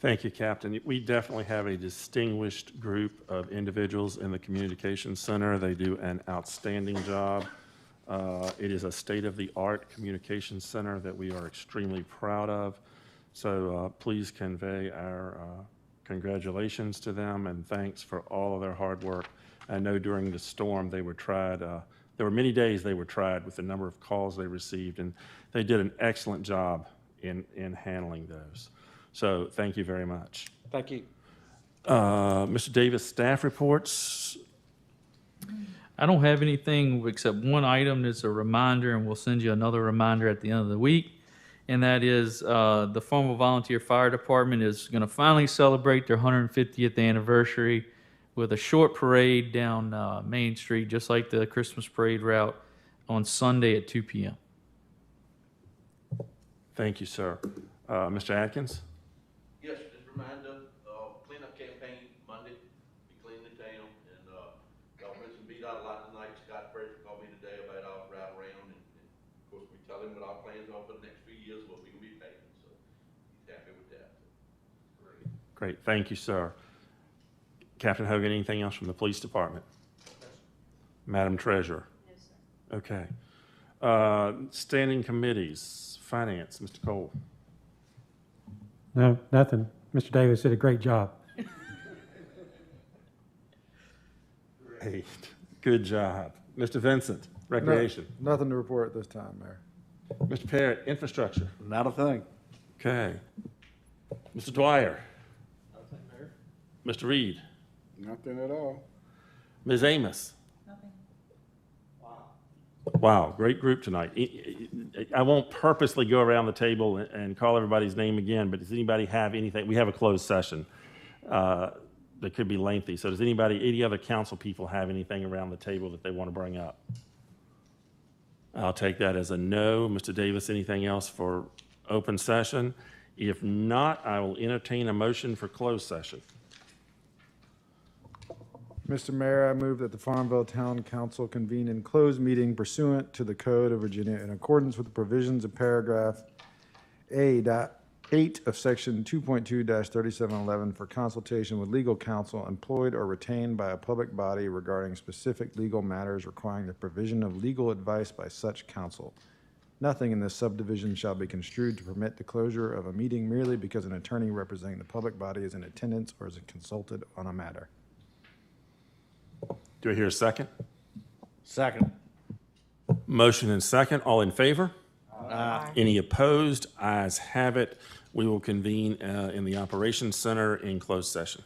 Thank you, Captain. We definitely have a distinguished group of individuals in the Communications Center. They do an outstanding job. It is a state-of-the-art communications center that we are extremely proud of. So please convey our congratulations to them and thanks for all of their hard work. I know during the storm they were tried. There were many days they were tried with the number of calls they received, and they did an excellent job in handling those. So thank you very much. Thank you. Mr. Davis, staff reports. I don't have anything except one item that's a reminder, and we'll send you another reminder at the end of the week. And that is the Farmville Volunteer Fire Department is going to finally celebrate their 150th anniversary with a short parade down Main Street, just like the Christmas parade route, on Sunday at 2 p.m. Thank you, sir. Mr. Atkins? Yes, just remind them, cleanup campaign Monday, be cleaning the town, and, y'all mentioned VDOT a lot tonight. Scott Fraser called me today about our ride around, and of course, we tell him what our plans are for the next few years, what we can be paying, so he's happy with that. Great. Great, thank you, sir. Captain Hogan, anything else from the police department? Madam Treasurer? No, sir. Okay. Standing committees, finance, Mr. Cole. No, nothing. Mr. Davis did a great job. Great, good job. Mr. Vincent, recreation. Nothing to report at this time, Mayor. Mr. Parrott, infrastructure. Not a thing. Okay. Mr. Dwyer. Mr. Reed. Nothing at all. Ms. Amos. Wow, great group tonight. I won't purposely go around the table and call everybody's name again, but does anybody have anything? We have a closed session that could be lengthy. So does any other council people have anything around the table that they want to bring up? I'll take that as a no. Mr. Davis, anything else for open session? If not, I will entertain a motion for closed session. Mr. Mayor, I move that the Farmville Town Council convene in closed meeting pursuant to the Code of Virginia in accordance with the provisions of paragraph A.8 of section 2.2-3711 for consultation with legal counsel employed or retained by a public body regarding specific legal matters requiring the provision of legal advice by such counsel. Nothing in this subdivision shall be construed to permit the closure of a meeting merely because an attorney representing the public body is in attendance or is consulted on a matter. Do I hear a second? Second. Motion and second. All in favor? Aye. Any opposed? Ayes have it. We will convene in the Operations Center in closed session.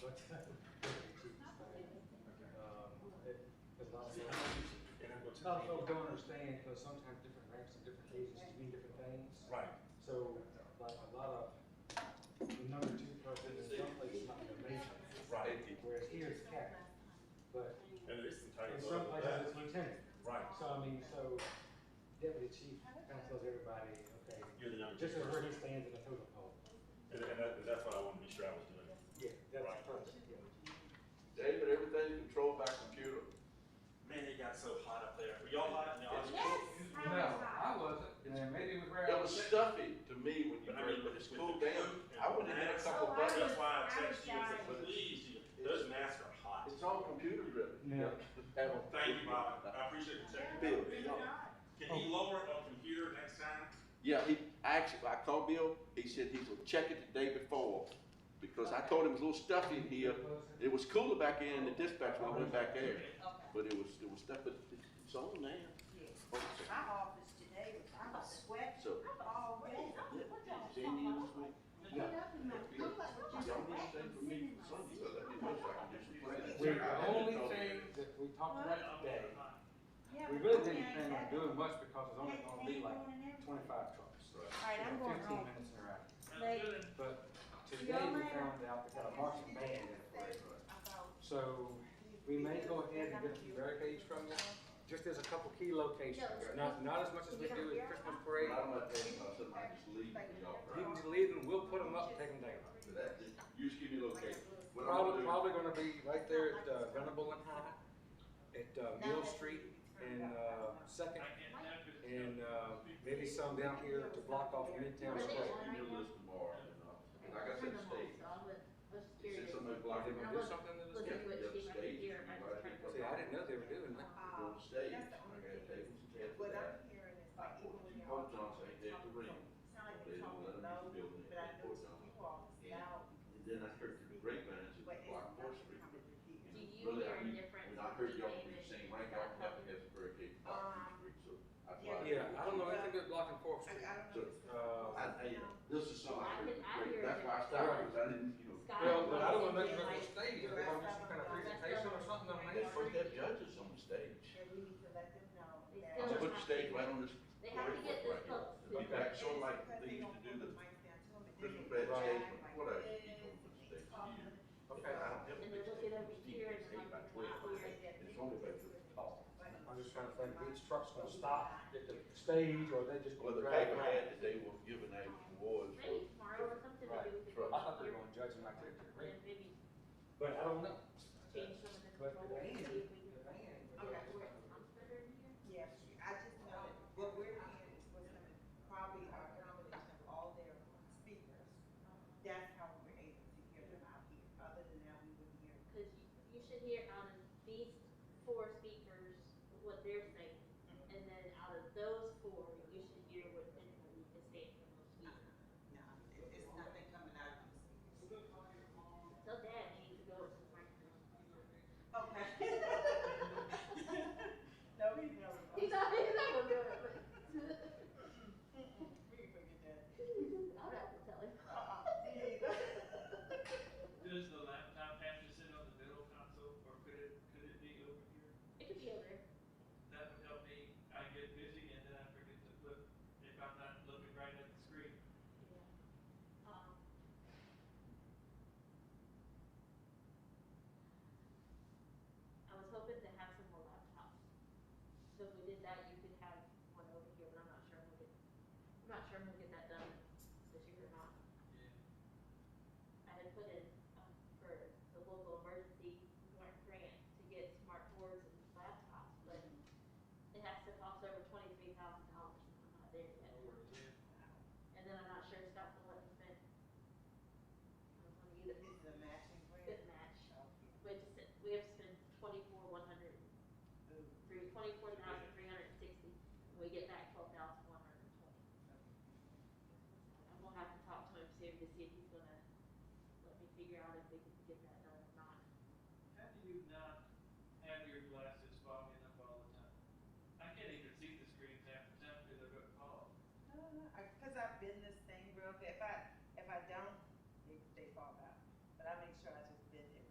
A lot of folks don't understand, because sometimes different ranks and different agencies mean different things. Right. So, like, a lot of, the number 2 person in some places might be a major. Right. Whereas here it's captain. But And it's in entitled. some places it's lieutenant. Right. So, I mean, so deputy chief kind of tells everybody, okay, You're the number this is 2 where he person. stands in the totem pole. That's what I want to be sure I was doing. Yeah, that's Right. perfect, yeah. David, everything's controlled by computer. Man, it got so hot up there. Were y'all hot in the audience? No, I wasn't, and maybe it was where It I was was sitting. stuffy to me when you But I mean, first, but with it's the cooled food down. and I went in there a masks, couple bucks. That's why I was texted you and said, dying. please, those masks are hot. It's all computer driven. Yeah. Thank you, Bob. I appreciate the check. Bill, Can he lower it on computer next time? yeah, I called Bill, he said he would check it the day before, because I told him it was a little stuffy in here. It was cooler back in the dispatch when I went back there, but it was stuff, but it's on now. My office today, I was sweating So, all day. Jamie this week? Yeah. Y'all need anything from me Sunday, so let me know so I can do some planning. The only thing that we talked about today, we really didn't plan on doing much because it's only gonna be like 25 trucks. Alright, I'm going 15 home. minutes and around. Later. But today we found out they got a marching band in it for it. So we may go ahead and get a few barricades from you. Just there's a couple key locations, not as much as we do with Christmas parade. I'm not taking my son, I just leave when y'all. You can just leave them, we'll put them up and take them down. So that, you just give me a location. What I'm gonna do- Probably gonna be right there at Venable and High, at Mill Street and Second, and maybe some down here to block off Midtown Square. Give me a list tomorrow, and like I said, the stage. Since somebody blocked They it, gonna do something to the stage? the other stage, you might have to See, I didn't know they were doing that. go on the stage, I got tables and chairs for that. I put 2 pump Johnson ain't there to ring. They don't let them use the building, they put Johnson. And then I heard the grapevine, it's block 4th Street. Do you Really, hear I mean, difference when I heard y'all between be the saying, two rank out, you have to have a barricade block 4th Street, so I applied. Yeah, I don't know anything about blocking 4th Street. This is something I heard, I hear that's why I it. stopped, because I didn't, you know. Well, but I don't wanna make it a stadium, they're gonna do some kind of presentation or something on They're Main supposed to Street. have judges on the stage. They I'll still put the stage right on this. They have to get this right here. close. Be back, sort of like they used to do the Christmas bread stage, whatever, you can put the stage. Okay. I don't have a And big they'll look at stage, every year and it's 8 by like, 12, wow, we're in it's only about this tall. I'm just trying to think, which truck's gonna stop at the stage, or they just Well, gonna the drive paper around? had that they were giving out awards for. Maybe tomorrow or something to Right. do with the. Trucks. I thought they were gonna judge them like they're And ring, maybe but I don't know. change some of the But controls, the see van, if we can the van. get that where it sounds better in here. Yes, I just know that what we're in is what's gonna probably a combination of all their speakers. That's how we're able to hear them out here. Other than that, we wouldn't hear. Cause you should hear out of these 4 speakers, what they're saying. And then out of those 4, you should hear what anybody is saying from those speakers. No, it's nothing coming out of these speakers. Tell Dad he needs to go to the Franklin. Okay. No, we know. He's not gonna do it, but. We can forget that. I'll have to tell him. Does the laptop have to sit on the middle console, or could it be over here? It could be over there. That would help me, I get busy and then I forget to flip, if I'm not looking right at the screen. Yeah. I was hoping to have some more laptops. So if we did that, you could have one over here, but I'm not sure we'll get that done this year or not. I had put in, for the local emergency grant to get smart boards and laptops, but it has to cost over $23,000. I'm not there yet. And then I'm not sure Scott will let me spend. I was gonna use it. This is a matching grant. Good match. We have to spend 24,360. And we get back 12,120. I'm gonna have to talk to him soon to see if he's gonna let me figure out if we can get that done or not. How do you not have your glasses fogging up all the time? I can't even see the screens half the time because they're going to fog. Cause I've been this thing real good. If I don't, they fall out. But I make sure I just bend it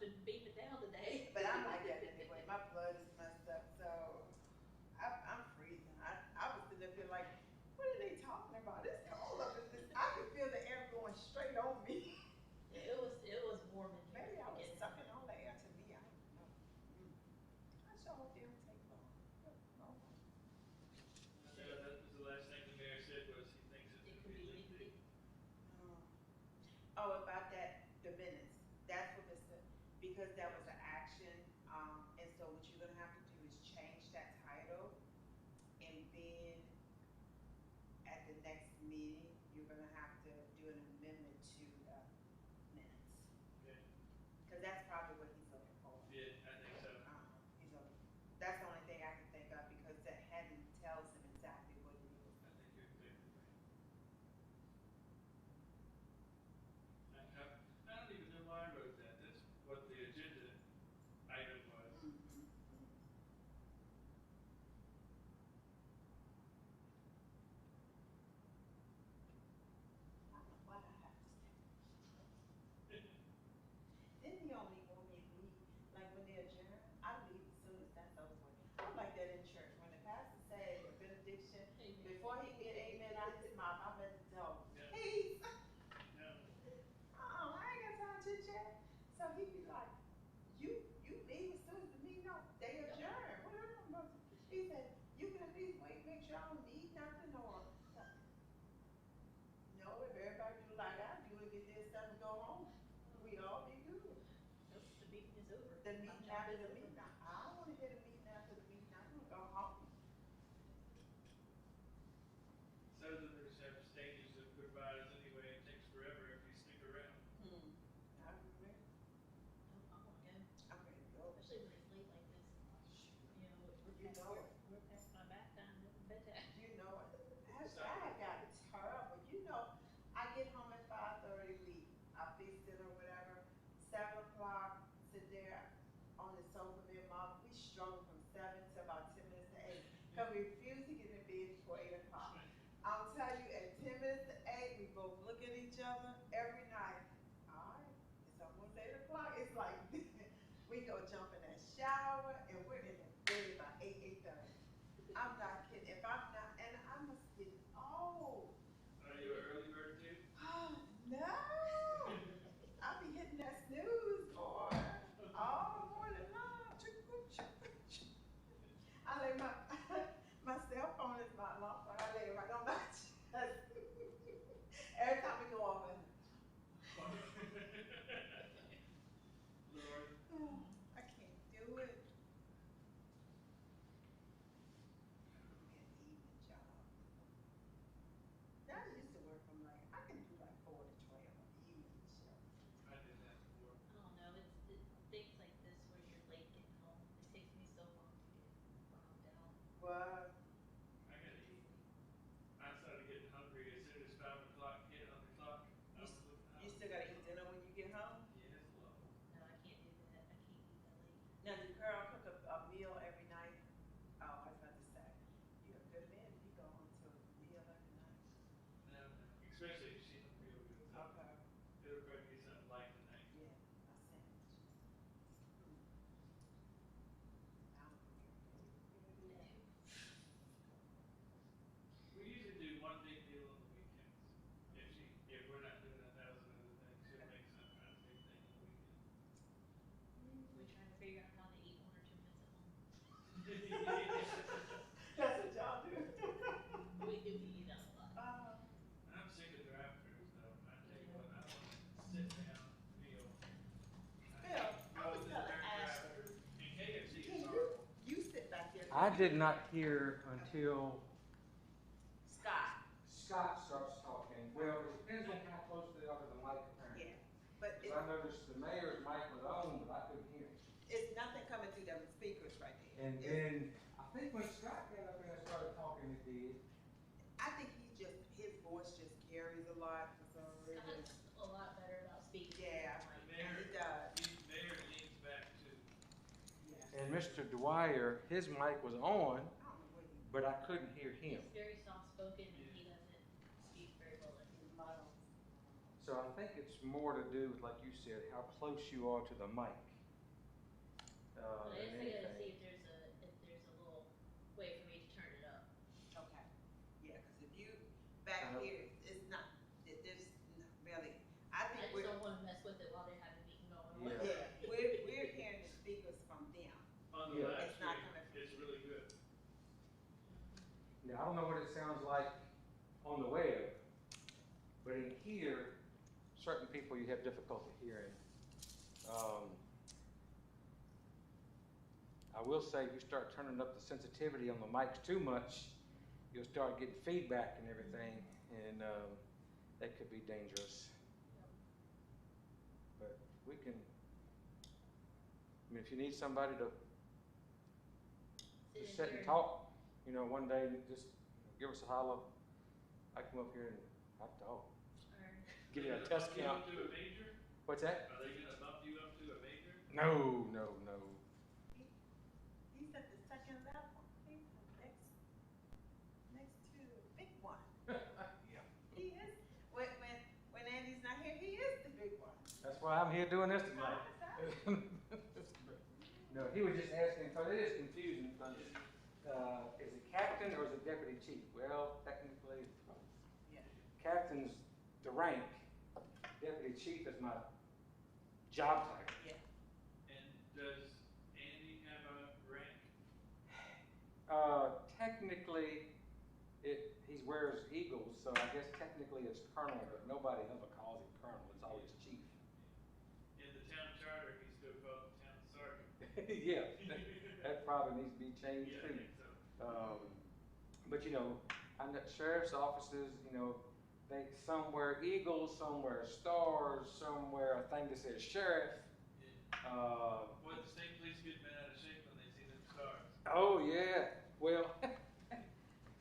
been beating it down today. But I'm like that anyway. My blood is messed up, so I'm freezing. I was sitting up here like, what are they talking about? It's cold up in this. I could feel the air going straight on me. It was warm in here. Maybe I was Again. sucking all the air to me. I don't know. I sure hope they don't take long. No. That was the last thing the mayor said was he thinks It could be lengthy. Oh, about that, the minutes. That's what Mr. Because that was an action, and so what you're gonna have to do is change that title, and then at the next meeting, you're gonna have to do an amendment to the minutes. Okay. Cause that's probably what he's looking for. Yeah, I think so. He's looking, that's the only thing I can think of, because that heading tells him exactly what it is. I think you're exactly right. I don't even know why I wrote that. That's what the agenda item was. I don't know why I have to say. Then he only want me to leave, like when they adjourn, I leave as soon as that's over. I'm like that in church, when the pastor say a benediction, before he get amen out his mouth, I'm at the door. Peace. I ain't got time to chat. So he be like, you leave as soon as the meeting over, they adjourn. What am I supposed to? He said, you can at least wait, make sure I don't need nothing or. No, if everybody do like I do and get their stuff and go home, we all be good. The meeting is over. The meeting after the meeting, I don't wanna hear the meeting after the meeting, I wanna go home. Southerners have stages of goodbyes anyway. It takes forever if you stick around. I remember, I want to go, I'm ready to go. especially when it's late like this. You know, You know it. we're past my back time, bedtime. You know, I got terrible, you know, I get home at 5:30, I fix dinner or whatever, 7 o'clock, sit there on the sofa, me and Mom, we struggle from 7 to about 10 minutes to 8, cause we refuse to get in bed before 8 o'clock. I'll tell you, at 10 minutes to 8, we both look at each other every night. All right, it's almost 8 o'clock. It's like, we go jump in that shower and we're in the bed by 8:30. I'm not kidding. If I'm not, and I must be old. Are you an early bird too? Oh, no. I be hitting that snooze, boy, all morning long. I lay my cell phone is my alarm clock. I lay it right on my chest. Every time we go over. Lord. Oh, I can't do it. Get an evening job. I used to work from like, I can do like 4 to 12 evening shifts. I did that before. I don't know, it's things like this where you're late getting home. It takes me so long to get wound down. What? I gotta eat. I started getting hungry as soon as 5 o'clock hit on the clock. You still gotta eat dinner when you get home? Yes, Lord. No, I can't do that. I can't eat that late. Now, does Carol cook a meal every night? Oh, I was about to say, you're a good man if you go home to a meal every night. No, especially if she's real good. So Okay. it'll probably be something light tonight. Yeah, a sandwich. We usually do one big deal on the weekends. If we're not doing 1,000 other things, she'll make some kind of big thing on the weekend. We're trying to figure out how to eat 1 or 2 minutes at home. That's what y'all do. We do eat out a lot. I'm sick of drive-throughs though. I tell you what, I want to sit down, feel. Phil, I was telling Ashley, And KFC is can horrible. you sit back there. I did not hear until Scott. Scott starts talking. Well, it depends on how close they are to the mic apparently. Yeah, but Because I noticed the mayor's mic was on, but I couldn't hear it. it's nothing coming through them speakers right there. And then, I think when Scott got up there and started talking, it did. I think his voice just carries a lot for some reason. Scott's a lot better about speaking. Yeah, The mayor, he does. the mayor leans back too. Yeah. And Mr. Dwyer, his mic was on, I don't know what he but I couldn't hear him. He's very soft-spoken and he doesn't speak very well. is model. So I think it's more to do with, like you said, how close you are to the mic. But I than guess I gotta anything. see if there's a little way for me to turn it up. Okay, yeah, because if you, back Uh-huh. here, it's not, there's not really, I I think just we're, don't wanna mess with it while they have a meeting going. Yeah. yeah, we're hearing the speakers from them. On the live It's not coming from It's you. really good. Now, I don't know what it sounds like on the web, but in here, certain people you have difficulty hearing. I will say, if you start turning up the sensitivity on the mics too much, you'll start getting feedback and everything, and that could be dangerous. But we can, I mean, if you need somebody to just sit and talk, you know, one day, just give us a holler. I come up here and I talk. Give you a test count. To a major? What's that? Are they gonna bump you up to a major? No. He's at the second level, he's next to the big one. Yeah. He is, when Andy's not here, he is the big one. That's why I'm here doing this tonight. No, he was just asking, because it is confusing, because, is it captain or is it deputy chief? Well, technically, Yeah. captain's the rank, deputy chief is my job title. Yeah. And does Andy have a rank? Technically, he wears eagles, so I guess technically it's colonel, but nobody ever calls him colonel, it's always chief. In the town charter, he's still called the town sergeant. Yeah, that probably needs to be changed Yeah, I too. think so. But you know, I know sheriff's offices, you know, they somewhere eagles, somewhere stars, somewhere a thing that says sheriff. Boy, the state police get bent out of shape when they see them stars. Oh yeah, well,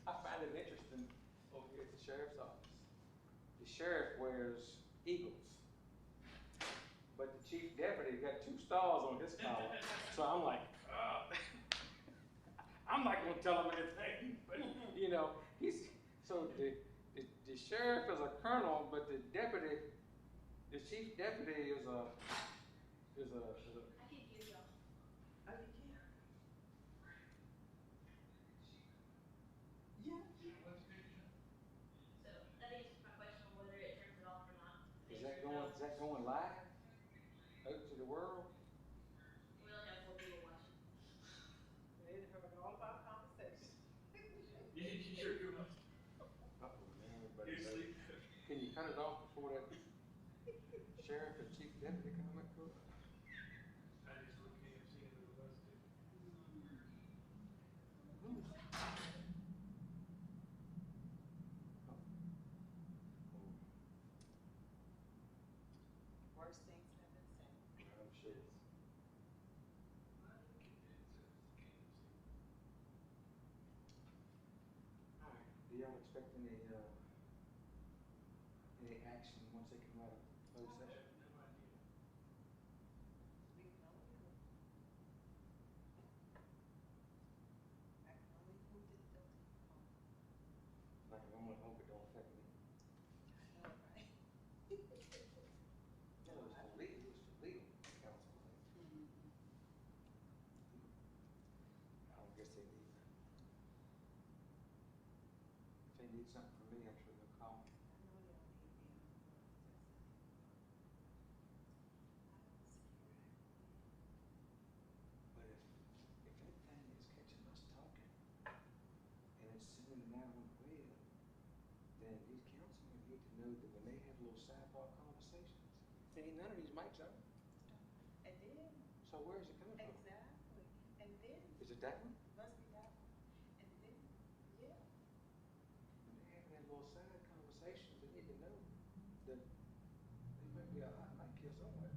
I find it interesting over here at the sheriff's office. The sheriff wears eagles, but the chief deputy got 2 stars on his collar. So I'm like, I'm not gonna tell him anything, but you know, the sheriff is a colonel, but the chief deputy is a. I can hear y'all. Oh, you can? Yeah. So that answers my question on whether it turns it off or not. Is that going live out to the world? We only have 4 people watching. They heard all about conversation. Yeah, you sure do. Uh-oh, man, everybody. You sleep. Can you cut it off before that sheriff and chief deputy comment goes? I just look KFC into the bus too. Worst things have been said. I'm sure. All right, do y'all expect any action once they come out of closed session? We can only do it. I can only move it to I can only hope it don't affect me. I know, right? No, it's for legal counsel. I don't guess they need. If they need something from me, I'm sure they'll call me. I know they don't need me. But if that thing is catching us talking, and it's sending it out on the web, then these councilmen need to know that when they have little sidebar conversations, there ain't none of these mics on. And then, So where is it coming from? exactly, and then, Is it that one? must be that one, and then, yeah. When they're having that little side conversations, they need to know that they might be a hot mic here somewhere.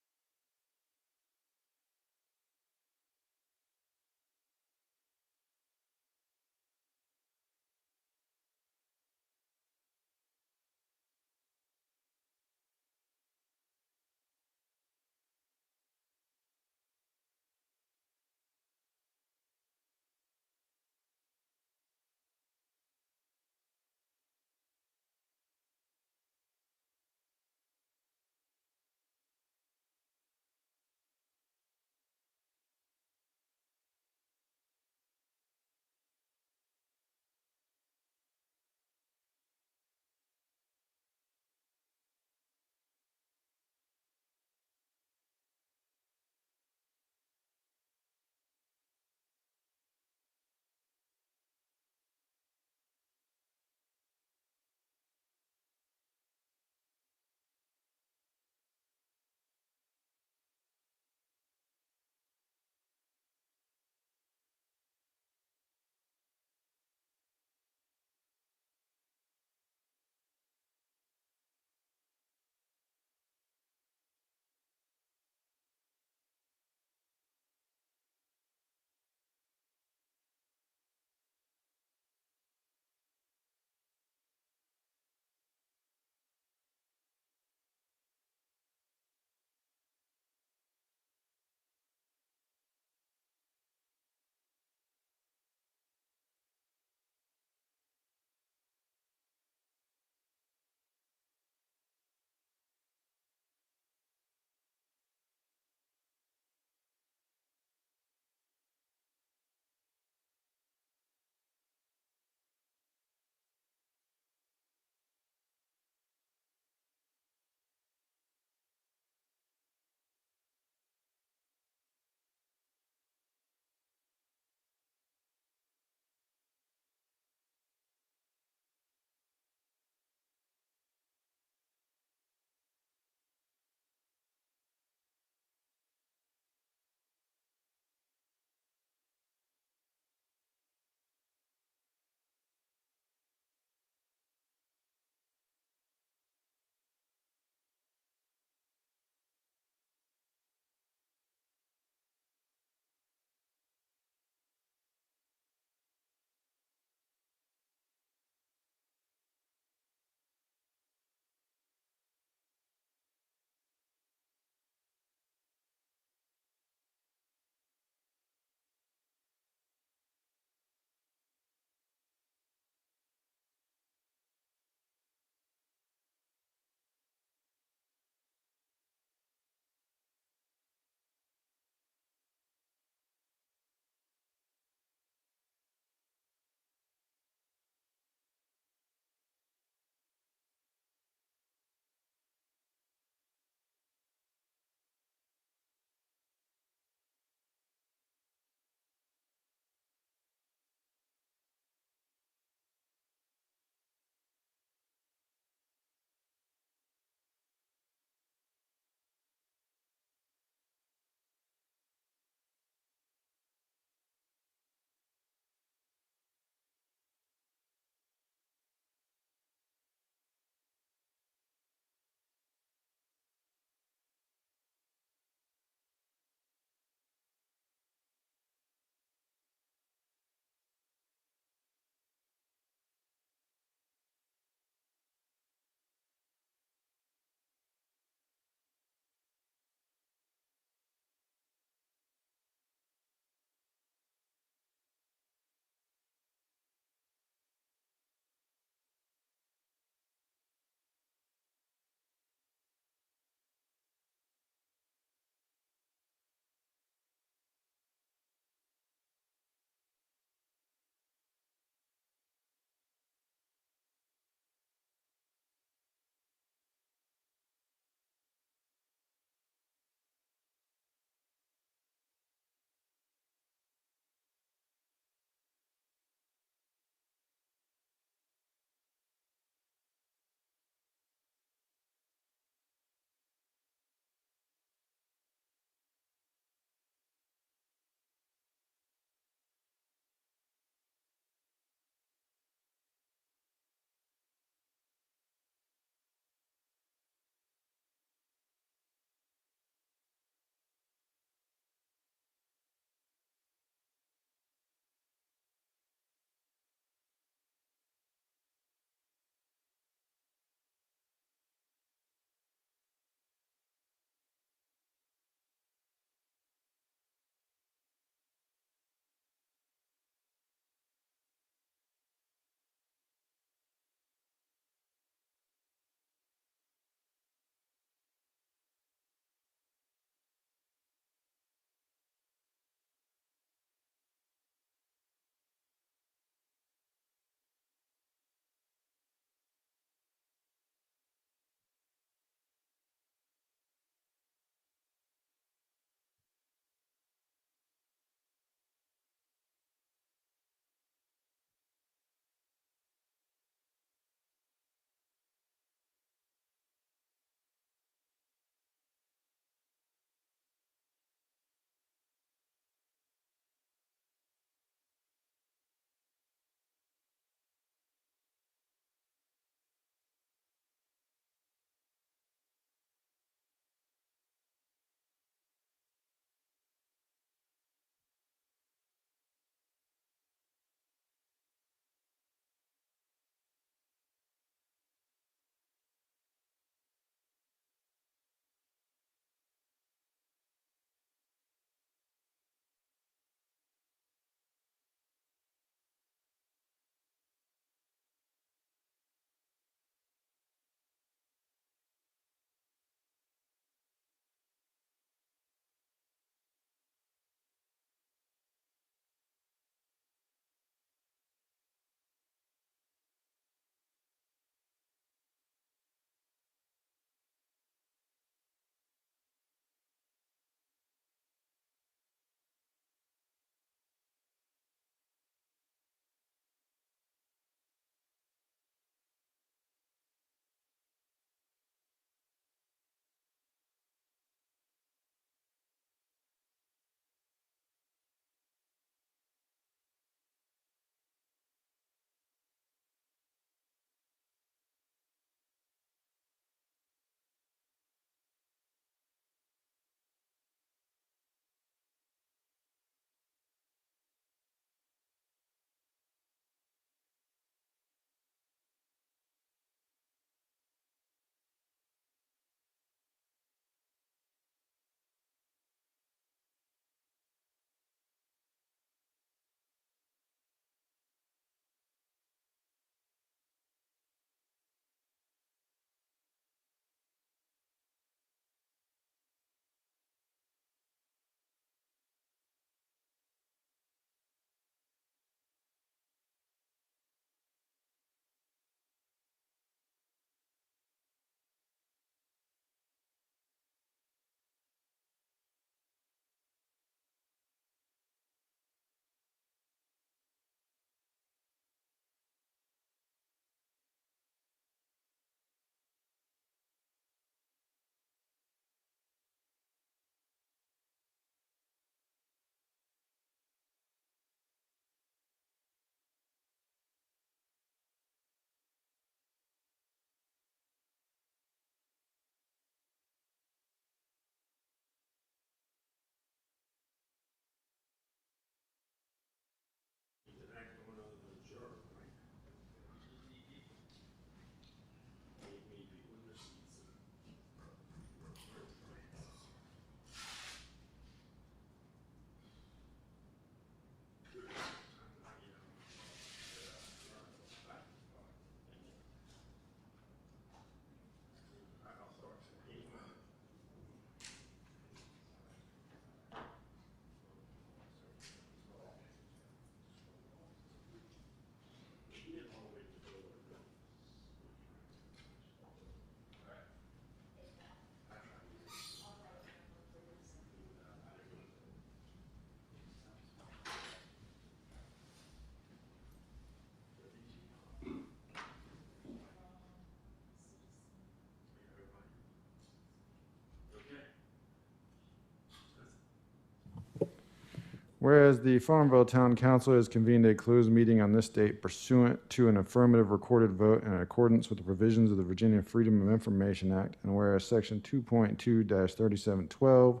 Whereas the Farmville Town Council has convened a closed meeting on this date pursuant to an affirmative recorded vote in accordance with the provisions of the Virginia Freedom of Information Act, and whereas Section 2.2-3712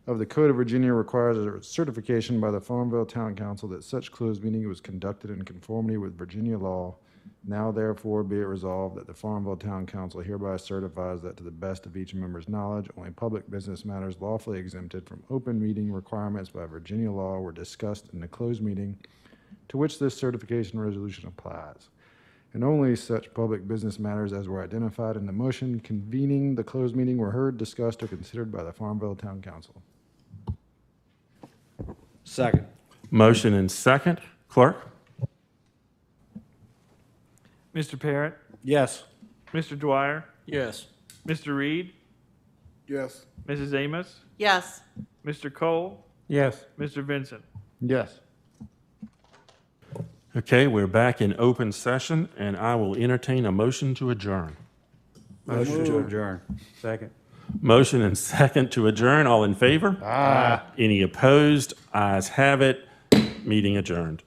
of the Code of Virginia requires a certification by the Farmville Town Council that such closed meeting was conducted in conformity with Virginia law, now therefore be it resolved that the Farmville Town Council hereby certifies that to the best of each member's knowledge, only public business matters lawfully exempted from open meeting requirements by Virginia law were discussed in the closed meeting to which this certification resolution applies. And only such public business matters as were identified in the motion convening the closed meeting were heard, discussed, or considered by the Farmville Town Council. Second. Motion and second. Clerk? Mr. Parrott, Yes. Mr. Dwyer, Yes. Mr. Reed, Yes. Mrs. Amos, Yes. Mr. Cole, Yes. Mr. Vincent. Yes. Okay, we're back in open session, and I will entertain a motion to adjourn. Motion to adjourn. Second. Motion and second to adjourn. All in favor? Aye. Any opposed? Ayes have it. Meeting adjourned.